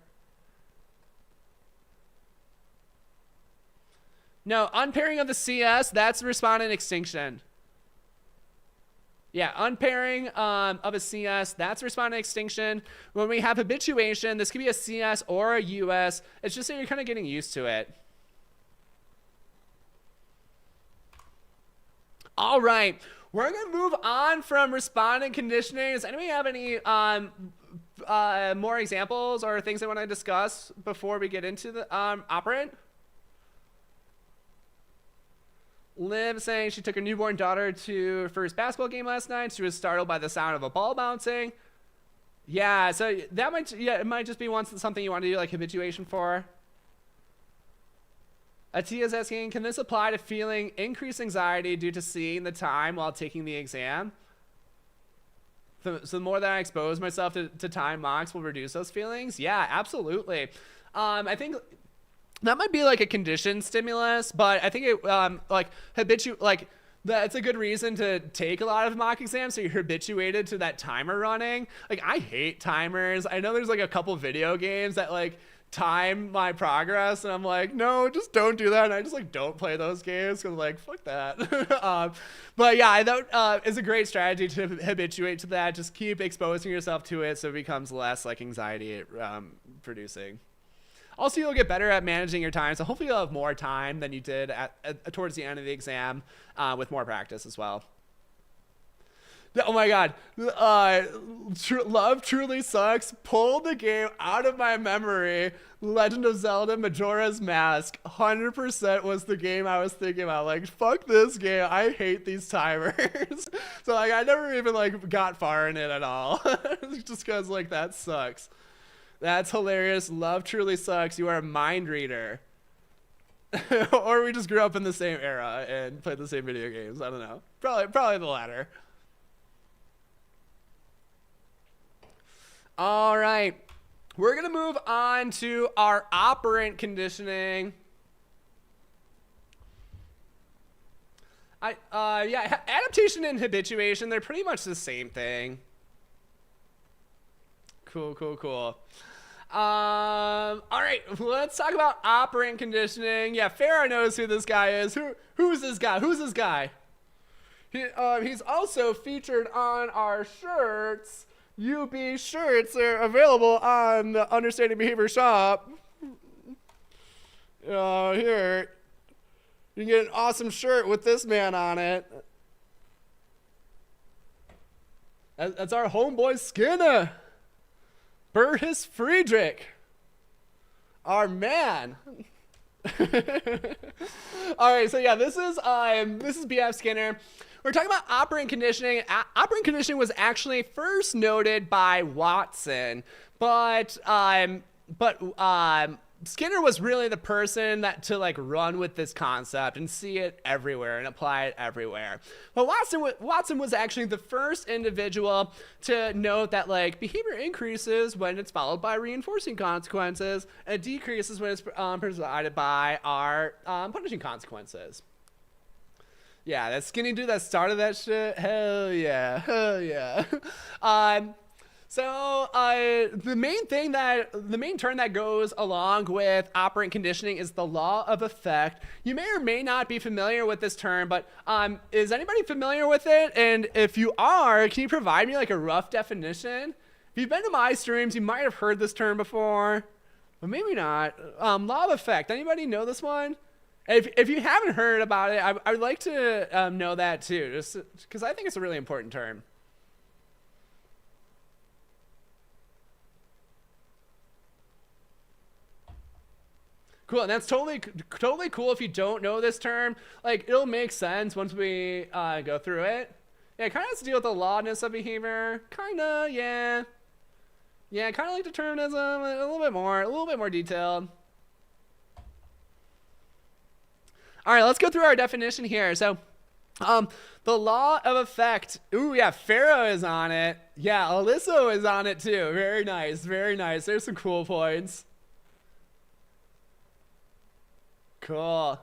No, unpairing of the CS, that's respondent extinction. Yeah, unpairing of a CS, that's respondent extinction. When we have habituation, this could be a CS or a US. It's just that you're kind of getting used to it. All right, we're going to move on from respondent conditioning. Does anybody have any more examples or things they want to discuss before we get into the operant? Liv saying she took her newborn daughter to her first basketball game last night. She was startled by the sound of a ball bouncing. Yeah, so that might, it might just be something you want to do like habituation for. Atia's asking, can this apply to feeling increased anxiety due to seeing the time while taking the exam? So the more that I expose myself to time mocks will reduce those feelings? Yeah, absolutely. I think that might be like a conditioned stimulus, but I think it that's a good reason to take a lot of mock exams, so you're habituated to that timer running. Like, I hate timers. I know there's like a couple video games that like time my progress, and I'm like, no, just don't do that. And I just like don't play those games because like, fuck that. But yeah, that is a great strategy to habituate to that. Just keep exposing yourself to it so it becomes less like anxiety producing. Also, you'll get better at managing your time, so hopefully you'll have more time than you did towards the end of the exam with more practice as well. Oh my god, Love Truly Sucks pulled the game out of my memory. Legend of Zelda Majora's Mask 100% was the game I was thinking about. Like, fuck this game, I hate these timers. So like, I never even like got far in it at all. Just because like that sucks. That's hilarious. Love Truly Sucks. You are a mind reader. Or we just grew up in the same era and played the same video games. I don't know. Probably the latter. All right. We're going to move on to our operant conditioning. Yeah, adaptation and habituation, they're pretty much the same thing. Cool. All right, let's talk about operant conditioning. Yeah, Farah knows who this guy is. Who's this guy? Who's this guy? He's also featured on our shirts. UB shirts are available on the Understanding Behavior shop. Here, you can get an awesome shirt with this man on it. That's our homeboy Skinner. Burhis Friedrich, our man. All right, so yeah, this is BF Skinner. We're talking about operant conditioning. Operant conditioning was actually first noted by Watson, but Skinner was really the person to like run with this concept and see it everywhere and apply it everywhere. But Watson was actually the first individual to note that like behavior increases when it's followed by reinforcing consequences, and it decreases when it's presided by our punishing consequences. Yeah, that skinny dude that started that shit. Hell yeah. So the main term that goes along with operant conditioning is the law of effect. You may or may not be familiar with this term, but is anybody familiar with it? And if you are, can you provide me like a rough definition? If you've been to my streams, you might have heard this term before, but maybe not. Law of effect. Anybody know this one? If you haven't heard about it, I would like to know that too, just because I think it's a really important term. Cool, and that's totally cool if you don't know this term. Like, it'll make sense once we go through it. Yeah, it kind of has to deal with the lawness of behavior. Kinda, yeah. Yeah, kind of like determinism, a little bit more detailed. All right, let's go through our definition here. So, the law of effect. Ooh, yeah, Farah is on it. Yeah, Alyssa is on it too. Very nice, very nice. There's some cool points. Cool.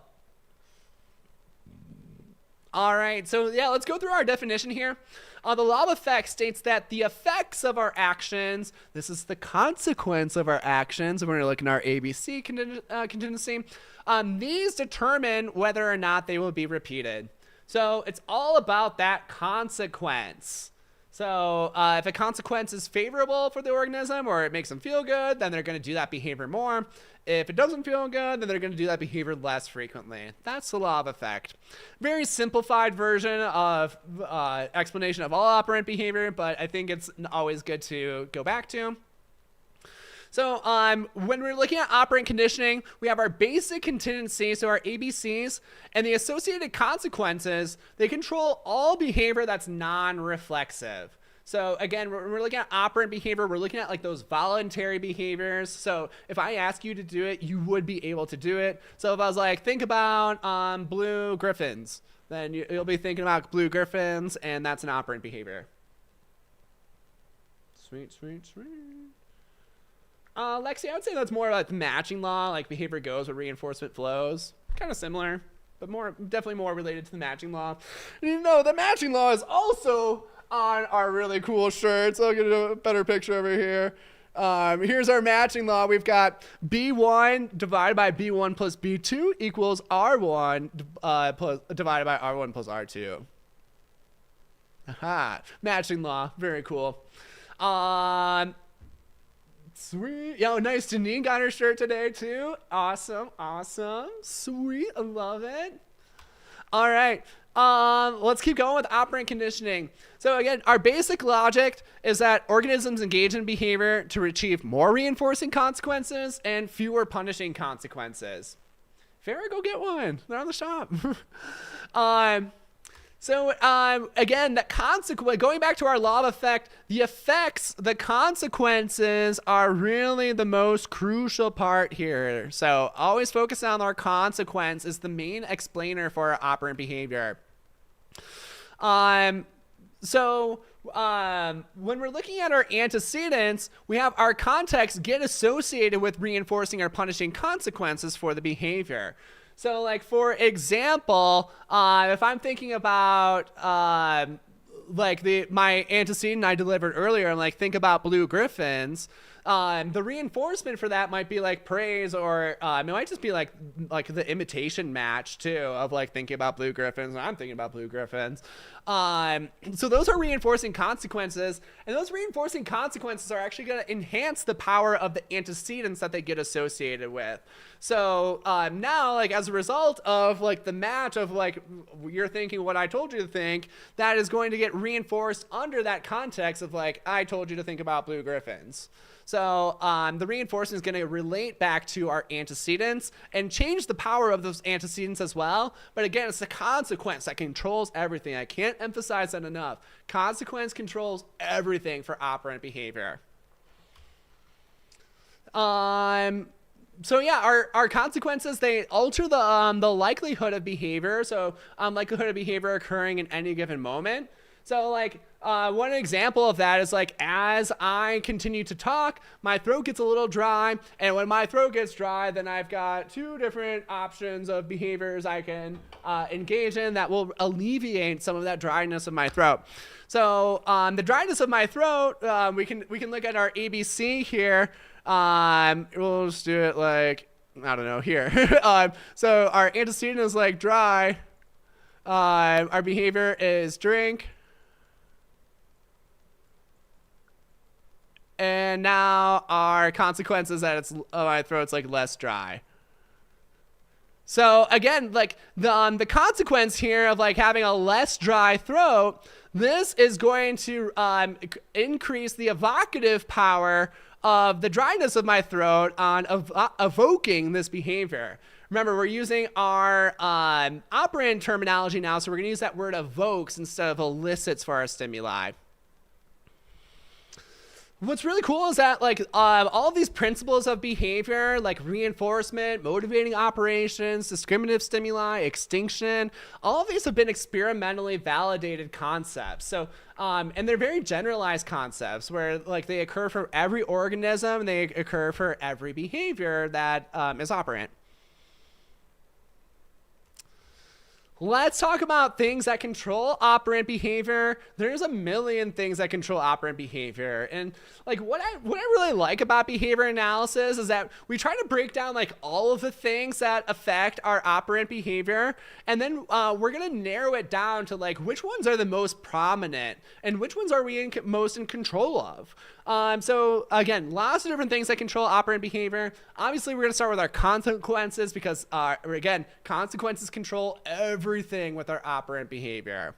All right, so yeah, let's go through our definition here. The law of effects states that the effects of our actions, this is the consequence of our actions, and we're going to look at our ABC contingency, these determine whether or not they will be repeated. So it's all about that consequence. So if a consequence is favorable for the organism or it makes them feel good, then they're going to do that behavior more. If it doesn't feel good, then they're going to do that behavior less frequently. That's the law of effect. Very simplified version of explanation of all operant behavior, but I think it's always good to go back to. So when we're looking at operant conditioning, we have our basic contingency, so our ABCs, and the associated consequences. They control all behavior that's non-reflexive. So again, we're looking at operant behavior. We're looking at like those voluntary behaviors. So if I ask you to do it, you would be able to do it. So if I was like, think about blue griffins, then you'll be thinking about blue griffins, and that's an operant behavior. Sweet, sweet, sweet. Lexi, I would say that's more like the matching law, like behavior goes where reinforcement flows. Kind of similar, but definitely more related to the matching law. You know, the matching law is also on our really cool shirts. I'll get a better picture over here. Here's our matching law. We've got B1 divided by B1 plus B2 equals R1 divided by R1 plus R2. Aha, matching law, very cool. Sweet. Yo, nice. Janine got her shirt today too. Awesome. Awesome. Sweet. I love it. All right. Let's keep going with operant conditioning. So again, our basic logic is that organisms engage in behavior to achieve more reinforcing consequences and fewer punishing consequences. Farrah, go get one. They're on the shop. So again, that consequence, going back to our law of effect, the consequences are really the most crucial part here. So always focus on our consequence is the main explainer for our operant behavior. So when we're looking at our antecedents, we have our context get associated with reinforcing or punishing consequences for the behavior. So like, for example, if I'm thinking about like my antecedent I delivered earlier, and like think about blue griffins, the reinforcement for that might be like praise, or it might just be like the imitation match too of like thinking about blue griffins, and I'm thinking about blue griffins. So those are reinforcing consequences, and those reinforcing consequences are actually going to enhance the power of the antecedents that they get associated with. So now, like, as a result of like the match of like you're thinking what I told you to think, that is going to get reinforced under that context of like I told you to think about blue griffins. So the reinforcement is going to relate back to our antecedents and change the power of those antecedents as well. But again, it's the consequence that controls everything. I can't emphasize that enough. Consequence controls everything for operant behavior. So yeah, our consequences, they alter the likelihood of behavior. So likelihood of behavior occurring in any given moment. So like one example of that is like as I continue to talk, my throat gets a little dry. And when my throat gets dry, then I've got two different options of behaviors I can engage in that will alleviate some of that dryness of my throat. So the dryness of my throat, we can look at our ABC here. We'll just do it like, I don't know, here. So our antecedent is like dry. Our behavior is drink. And now our consequence is that my throat's like less dry. So again, like the consequence here of like having a less dry throat, this is going to increase the evocative power of the dryness of my throat on evoking this behavior. Remember, we're using our operant terminology now, so we're going to use that word evokes instead of elicits for our stimuli. What's really cool is that like all of these principles of behavior, like reinforcement, motivating operations, discriminative stimuli, extinction, all of these have been experimentally validated concepts. So and they're very generalized concepts where like they occur for every organism, and they occur for every behavior that is operant. Let's talk about things that control operant behavior. There's a million things that control operant behavior. And like what I really like about behavior analysis is that we try to break down like all of the things that affect our operant behavior. And then we're going to narrow it down to like which ones are the most prominent and which ones are we most in control of. So again, lots of different things that control operant behavior. Obviously, we're going to start with our consequences because, again, consequences control everything with our operant behavior.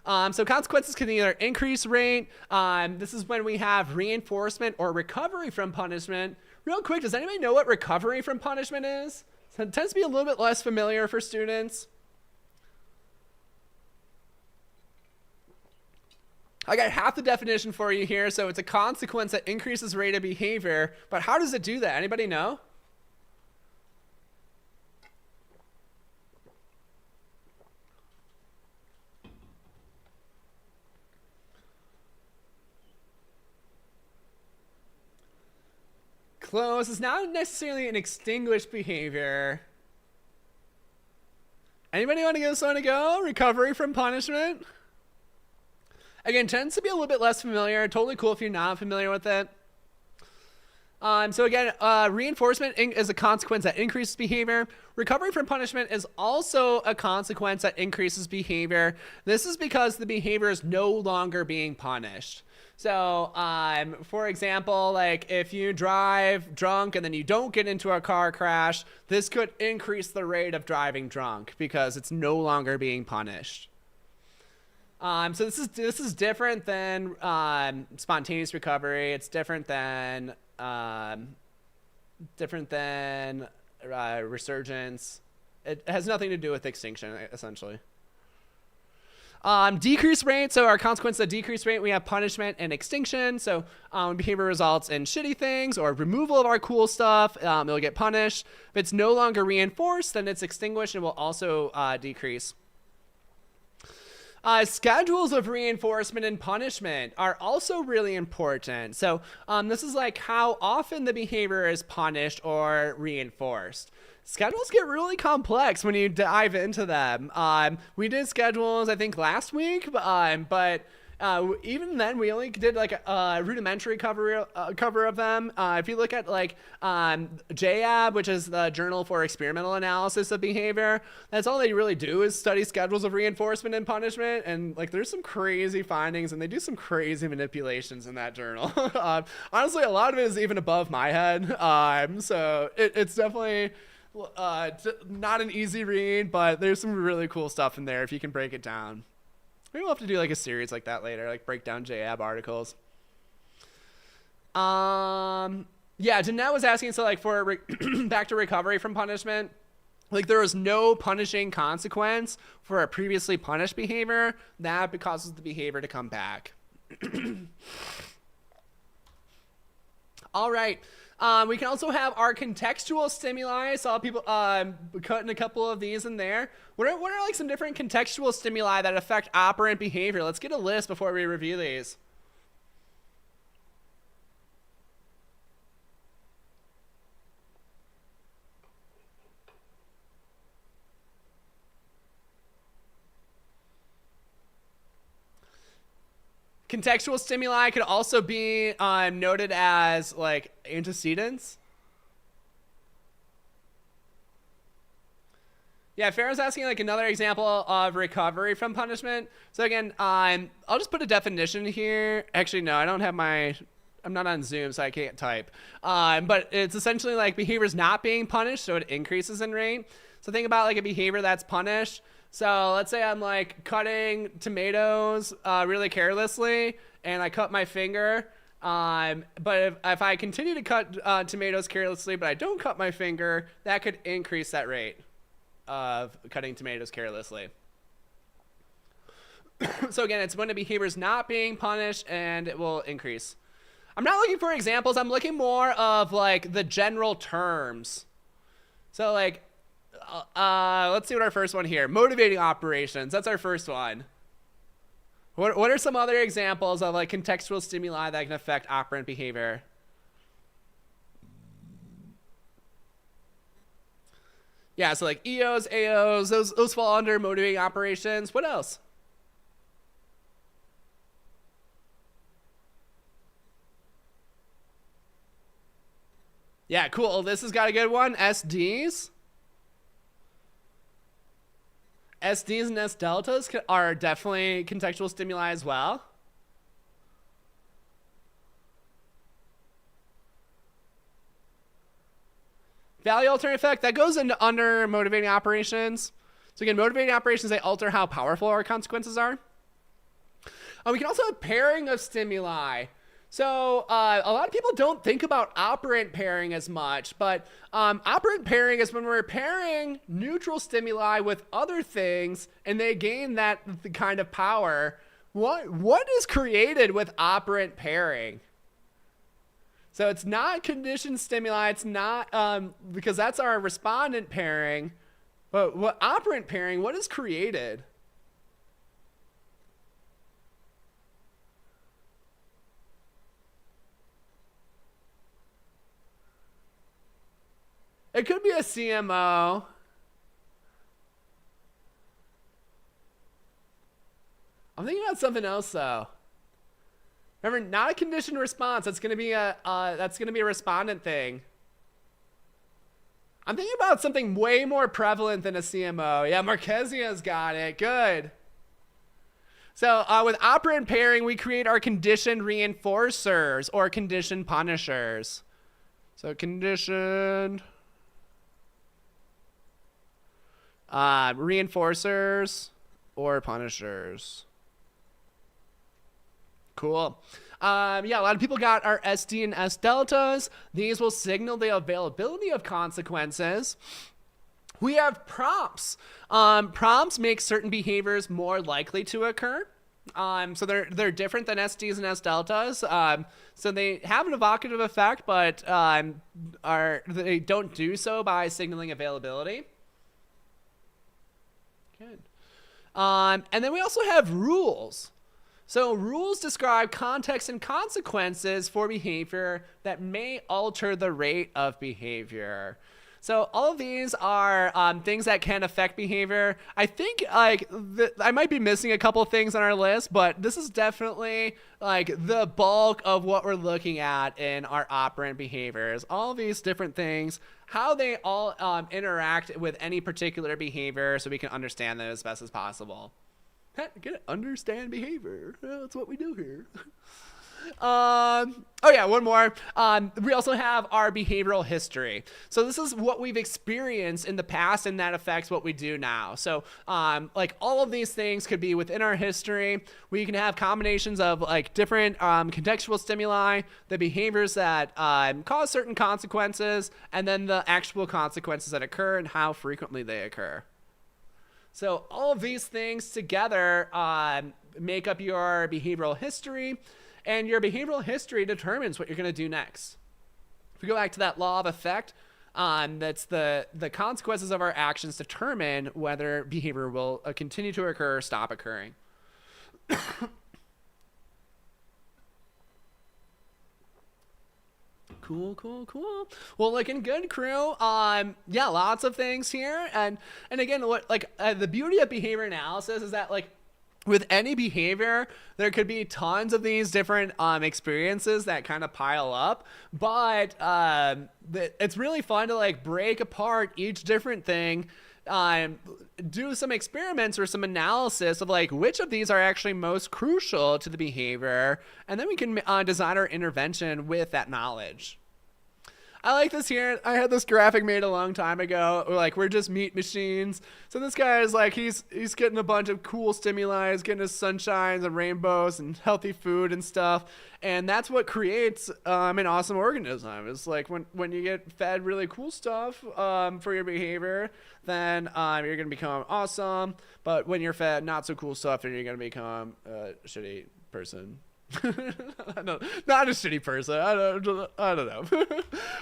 So consequences can either increase rate. This is when we have reinforcement or recovery from punishment. Real quick, does anybody know what recovery from punishment is? So it tends to be a little bit less familiar for students. I got half the definition for you here. So it's a consequence that increases rate of behavior. But how does it do that? Anybody know? Close. It's not necessarily an extinguished behavior. Anybody want to give this one a go? Recovery from punishment? Again, tends to be a little bit less familiar. Totally cool if you're not familiar with it. So again, reinforcement is a consequence that increases behavior. Recovery from punishment is also a consequence that increases behavior. This is because the behavior is no longer being punished. So, for example, like if you drive drunk and then you don't get into a car crash, this could increase the rate of driving drunk because it's no longer being punished. So this is different than spontaneous recovery. It's different than resurgence. It has nothing to do with extinction, essentially. Decrease rate. So our consequence of decrease rate, we have punishment and extinction. So when behavior results in shitty things or removal of our cool stuff, it'll get punished. If it's no longer reinforced, then it's extinguished and will also decrease. Schedules of reinforcement and punishment are also really important. So this is like how often the behavior is punished or reinforced. Schedules get really complex when you dive into them. We did schedules, I think, last week, but even then, we only did like a rudimentary cover of them. If you look at like JAB, which is the Journal for Experimental Analysis of Behavior, that's all they really do is study schedules of reinforcement and punishment. And like, there's some crazy findings, and they do some crazy manipulations in that journal. Honestly, a lot of it is even above my head. So it's definitely not an easy read, but there's some really cool stuff in there if you can break it down. Maybe we'll have to do like a series like that later, like break down JAB articles. Yeah, Jeanette was asking, so like for back to recovery from punishment, like there was no punishing consequence for a previously punished behavior that causes the behavior to come back. All right. We can also have our contextual stimuli. Saw people cutting a couple of these in there. What are like some different contextual stimuli that affect operant behavior? Let's get a list before we review these. Contextual stimuli could also be noted as like antecedents. Yeah, Farrah's asking like another example of recovery from punishment. So again, I'll just put a definition here. Actually, no, I don't have I'm not on Zoom, so I can't type. But it's essentially like behaviors not being punished, so it increases in rate. So think about like a behavior that's punished. So let's say I'm like cutting tomatoes really carelessly, and I cut my finger. But if I continue to cut tomatoes carelessly, but I don't cut my finger, that could increase that rate of cutting tomatoes carelessly. So again, it's when the behavior is not being punished, and it will increase. I'm not looking for examples. I'm looking more of like the general terms. So like, let's see what our first one here. Motivating operations. That's our first one. What are some other examples of like contextual stimuli that can affect operant behavior? Yeah, so like EOs, AOs, those fall under motivating operations. What else? Yeah, cool. This has got a good one. SDs. SDs and S deltas are definitely contextual stimuli as well. Value altering effect, that goes into under motivating operations. So again, motivating operations, they alter how powerful our consequences are. We can also have pairing of stimuli. So a lot of people don't think about operant pairing as much, but operant pairing is when we're pairing neutral stimuli with other things and they gain that kind of power. What is created with operant pairing? So it's not conditioned stimuli. It's not because that's our respondent pairing. But what operant pairing, what is created? It could be a CMO. I'm thinking about something else though. Remember, not a conditioned response. That's gonna be a respondent thing. I'm thinking about something way more prevalent than a CMO. Yeah, Marquesia's got it. Good. So with operant pairing, we create our conditioned reinforcers or conditioned punishers. So conditioned reinforcers or punishers. Cool. Yeah, a lot of people got our SD and S deltas. These will signal the availability of consequences. We have prompts. Prompts make certain behaviors more likely to occur. So they're different than SDs and S deltas. So they have an evocative effect, but they don't do so by signaling availability. Good. And then we also have rules. So rules describe context and consequences for behavior that may alter the rate of behavior. So all of these are things that can affect behavior. I think I might be missing a couple things on our list, but this is definitely like the bulk of what we're looking at in our operant behaviors. All these different things, how they all interact with any particular behavior so we can understand them as best as possible. Get it? Understand behavior. That's what we do here. Oh yeah, one more. We also have our behavioral history. So this is what we've experienced in the past and that affects what we do now. So like all of these things could be within our history. We can have combinations of like different contextual stimuli, the behaviors that cause certain consequences, and then the actual consequences that occur and how frequently they occur. So all of these things together make up your behavioral history, and your behavioral history determines what you're going to do next. If we go back to that law of effect, that's the consequences of our actions determine whether behavior will continue to occur or stop occurring. Cool. Well, looking good, crew. Yeah, lots of things here, and again, what the beauty of behavior analysis is that like with any behavior, there could be tons of these different experiences that kind of pile up, but it's really fun to like break apart each different thing. Do some experiments or some analysis of like which of these are actually most crucial to the behavior, and then we can design our intervention with that knowledge. I like this here. I had this graphic made a long time ago. Like we're just meat machines. So this guy is like he's getting a bunch of cool stimuli, he's getting his sunshines and rainbows and healthy food and stuff. And that's what creates an awesome organism. It's like when you get fed really cool stuff for your behavior, then you're gonna become awesome. But when you're fed not so cool stuff, then you're gonna become a shitty person. No, not a shitty person. I don't know.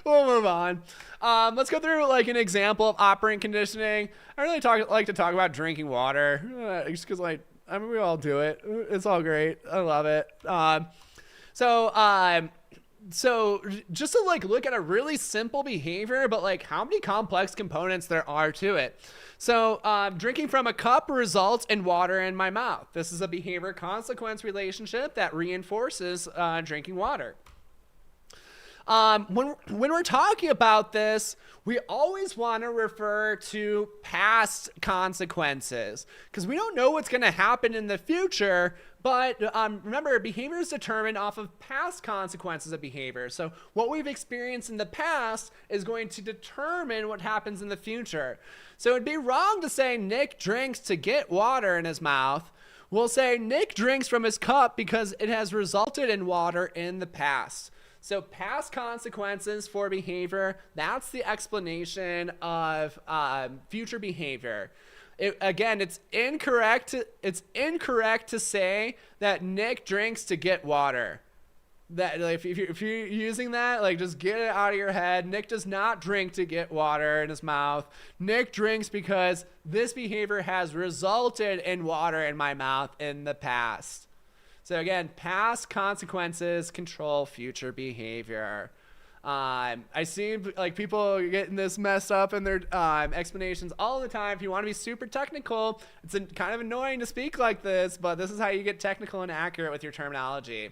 We'll move on. Let's go through like an example of operant conditioning. I really like to talk about drinking water, just because like I mean we all do it. It's all great. I love it. So so just to like look at a really simple behavior, but like how many complex components there are to it. So drinking from a cup results in water in my mouth. This is a behavior consequence relationship that reinforces drinking water. When we're talking about this, we always want to refer to past consequences because we don't know what's going to happen in the future. But remember, behavior is determined off of past consequences of behavior. So what we've experienced in the past is going to determine what happens in the future. So it'd be wrong to say Nick drinks to get water in his mouth. We'll say Nick drinks from his cup because it has resulted in water in the past. So past consequences for behavior, that's the explanation of future behavior. Again, it's incorrect to say that Nick drinks to get water. That like, if you're using that, like just get it out of your head. Nick does not drink to get water in his mouth. Nick drinks because this behavior has resulted in water in my mouth in the past. So again, past consequences control future behavior. I see like people getting this messed up in their explanations all the time. If you want to be super technical, it's kind of annoying to speak like this, but this is how you get technical and accurate with your terminology.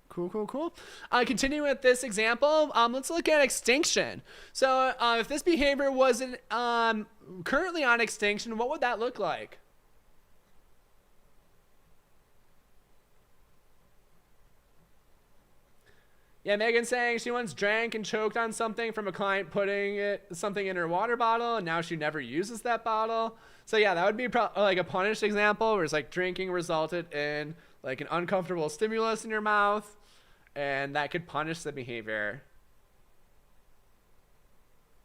Cool. Continue with this example. Let's look at extinction. So if this behavior wasn't currently on extinction, what would that look like? Yeah, Megan's saying she once drank and choked on something from a client putting something in her water bottle, and now she never uses that bottle. So yeah, that would be like a punished example where it's like drinking resulted in like an uncomfortable stimulus in your mouth, and that could punish the behavior.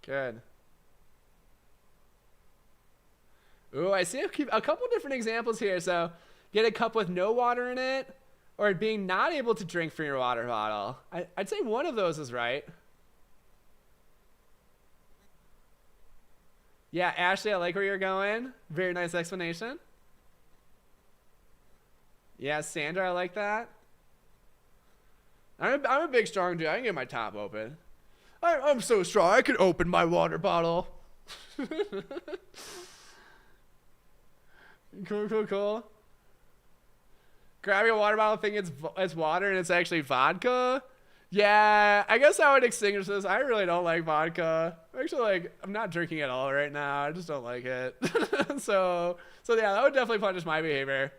Good. Ooh, I see a couple different examples here. So get a cup with no water in it, or being not able to drink from your water bottle. I'd say one of those is right. Yeah, Ashley, I like where you're going. Very nice explanation. Yeah, Sandra, I like that. I'm a big, strong dude. I can get my top open. I'm so strong. I could open my water bottle. Cool. Grab your water bottle, think it's water, and it's actually vodka. Yeah, I guess I would extinguish this. I really don't like vodka. Actually, I'm not drinking at all right now. I just don't like it. so yeah, that would definitely punish my behavior.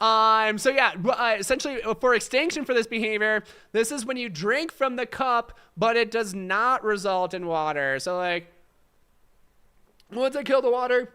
So yeah, essentially for extinction for this behavior, this is when you drink from the cup, but it does not result in water. So like, once I kill the water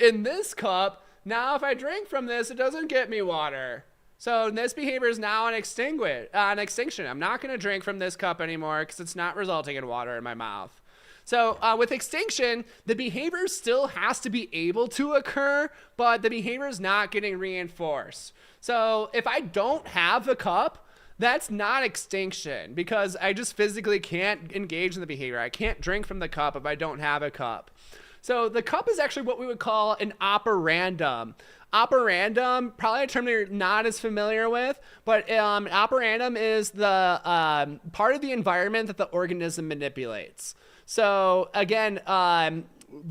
in this cup, now if I drink from this, it doesn't get me water. So this behavior is now an extinction. I'm not going to drink from this cup anymore because it's not resulting in water in my mouth. So with extinction, the behavior still has to be able to occur, but the behavior is not getting reinforced. So if I don't have the cup, that's not extinction because I just physically can't engage in the behavior. I can't drink from the cup if I don't have a cup. So the cup is actually what we would call an operandum. Operandum, probably a term you're not as familiar with, but operandum is the part of the environment that the organism manipulates. So again,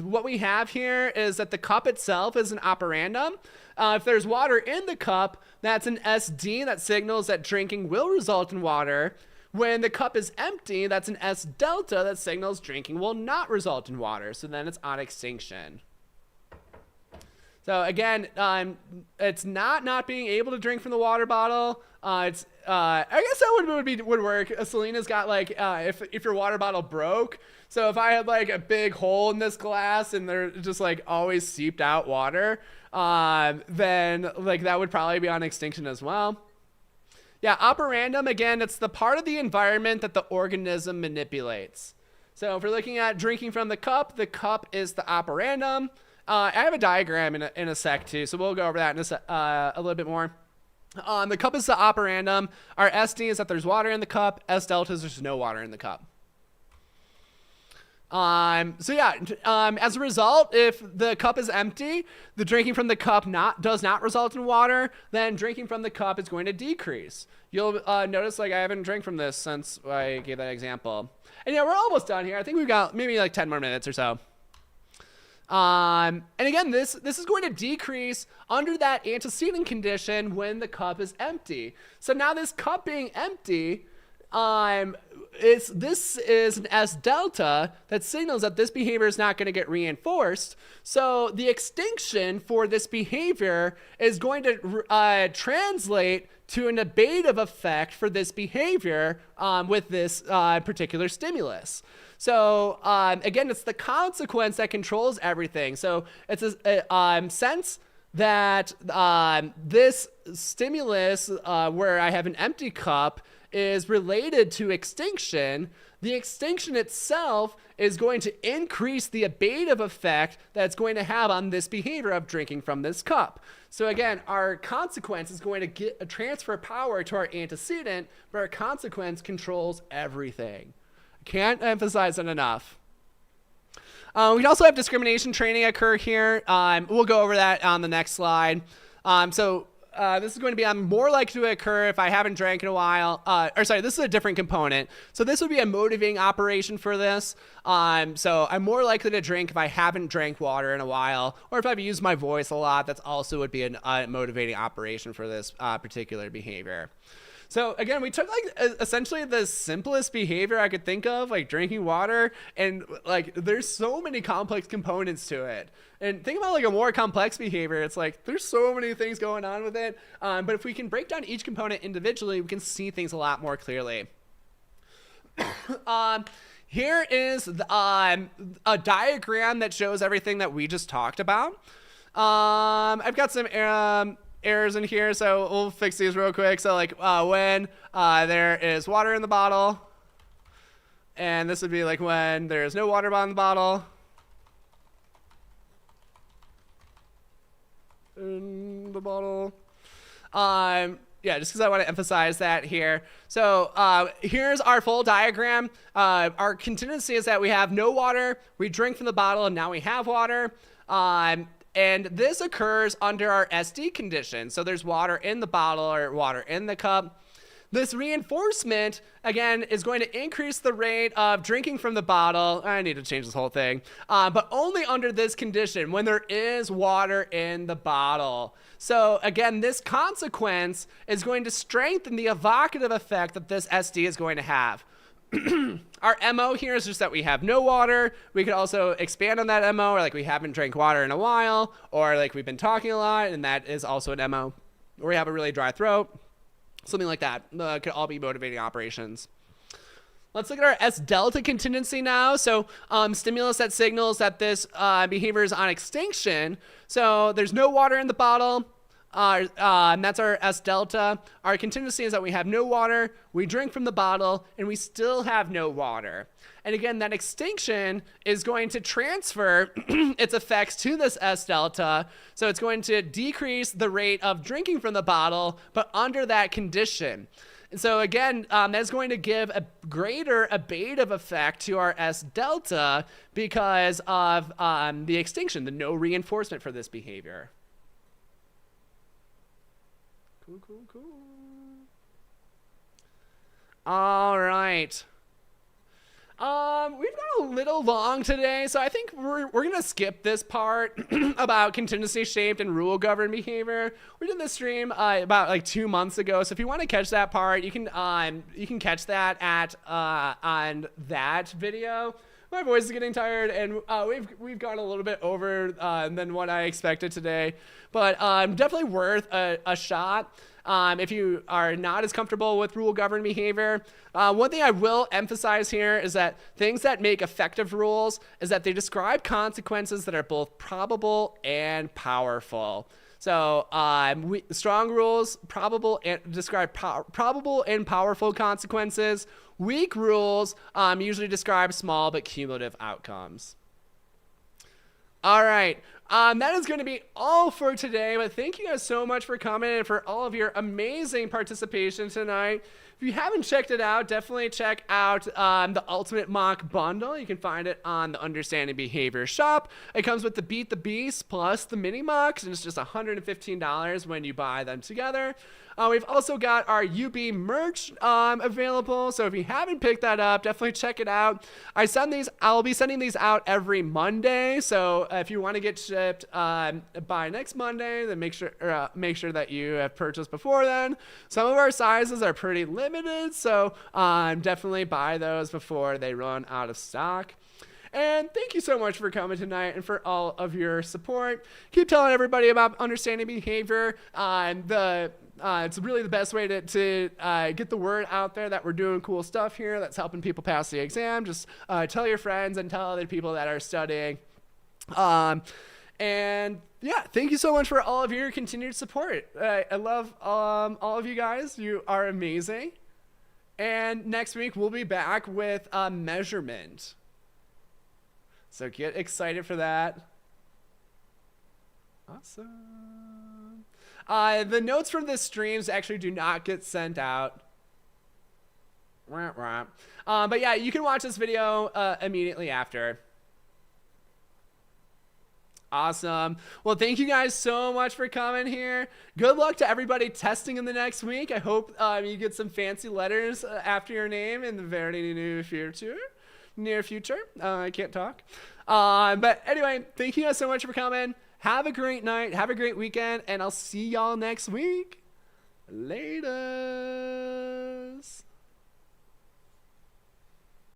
what we have here is that the cup itself is an operandum. If there's water in the cup, that's an SD that signals that drinking will result in water. When the cup is empty, that's an S delta that signals drinking will not result in water. So then it's on extinction. So again, it's not being able to drink from the water bottle. I guess that would work. Selena's got like if your water bottle broke. So if I had like a big hole in this glass and there just like always seeped out water, then like that would probably be on extinction as well. Yeah, operandum, again, it's the part of the environment that the organism manipulates. So if we're looking at drinking from the cup is the operandum. I have a diagram in a sec too, so we'll go over that in a little bit more. The cup is the operandum. Our SD is that there's water in the cup. S delta is there's no water in the cup. So yeah, as a result, if the cup is empty, the drinking from the cup does not result in water, then drinking from the cup is going to decrease. You'll notice like I haven't drank from this since I gave that example. And yeah, we're almost done here. I think we've got maybe like 10 more minutes or so. And again, this is going to decrease under that antecedent condition when the cup is empty. So now this cup being empty, this is an S delta that signals that this behavior is not going to get reinforced. So the extinction for this behavior is going to translate to an abative effect for this behavior with this particular stimulus. So again, it's the consequence that controls everything. So it's a sense that this stimulus where I have an empty cup is related to extinction. The extinction itself is going to increase the abative effect that it's going to have on this behavior of drinking from this cup. So again, our consequence is going to transfer power to our antecedent, but our consequence controls everything. Can't emphasize it enough. We can also have discrimination training occur here. We'll go over that on the next slide. This is going to be more likely to occur if I haven't drank in a while. This is a different component. So this would be a motivating operation for this. So I'm more likely to drink if I haven't drank water in a while, or if I've used my voice a lot. That's also would be a motivating operation for this particular behavior. So again, we took like essentially the simplest behavior I could think of, like drinking water, and like there's so many complex components to it. And think about like a more complex behavior. It's like there's so many things going on with it. But if we can break down each component individually, we can see things a lot more clearly. Here is a diagram that shows everything that we just talked about. I've got some errors in here, so we'll fix these real quick. So like when there is water in the bottle, and this would be like when there's no water in the bottle. In the bottle. Yeah, just because I want to emphasize that here. So here's our full diagram. Our contingency is that we have no water, we drink from the bottle, and now we have water. And this occurs under our SD condition. So there's water in the bottle or water in the cup. This reinforcement, again, is going to increase the rate of drinking from the bottle. I need to change this whole thing. But only under this condition, when there is water in the bottle. So again, this consequence is going to strengthen the evocative effect that this SD is going to have. Our MO here is just that we have no water. We could also expand on that MO, or like we haven't drank water in a while, or like we've been talking a lot, and that is also an MO. Or we have a really dry throat, something like that. Could all be motivating operations. Let's look at our S delta contingency now. So stimulus that signals that this behavior is on extinction. So there's no water in the bottle. And that's our S delta. Our contingency is that we have no water, we drink from the bottle, and we still have no water. And again, that extinction is going to transfer its effects to this S delta. So it's going to decrease the rate of drinking from the bottle, but under that condition. And so again, that's going to give a greater abative effect to our S delta because of the extinction, the no reinforcement for this behavior. Cool. All right. We've gone a little long today, so I think we're gonna skip this part about contingency shaped and rule governed behavior. We did this stream about like 2 months ago, so if you want to catch that part, you can catch that at on that video. My voice is getting tired, and we've gone a little bit over than what I expected today, but definitely worth a shot. If you are not as comfortable with rule-governed behavior, one thing I will emphasize here is that things that make effective rules is that they describe consequences that are both probable and powerful. So strong rules describe probable and powerful consequences. Weak rules usually describe small but cumulative outcomes. All right. That is going to be all for today, but thank you guys so much for coming and for all of your amazing participation tonight. If If you haven't checked it out, definitely check out the Ultimate Mock Bundle. You can find it on the Understanding Behavior shop. It comes with the Beat the Beast plus the mini mocks, and it's just $115 when you buy them together. We've also got our UB merch available, so if you haven't picked that up, definitely check it out. I'll be sending these out every Monday, so if you want to get shipped by next Monday, then make sure that you have purchased before then. Some of our sizes are pretty limited, so definitely buy those before they run out of stock. And thank you so much for coming tonight and for all of your support. Keep telling everybody about Understanding Behavior. It's really the best way to get the word out there that we're doing cool stuff here that's helping people pass the exam. Just tell your friends and tell other people that are studying. And yeah, thank you so much for all of your continued support. I love all of you guys. You are amazing. And next week we'll be back with measurement. So get excited for that. Awesome. The notes from this streams actually do not get sent out. But yeah, you can watch this video immediately after. Awesome. Well, thank you guys so much for coming here. Good luck to everybody testing in the next week. I hope you get some fancy letters after your name in the very near future. I can't talk. But anyway, thank you guys so much for coming. Have a great night. Have a great weekend. And I'll see y'all next week. Later.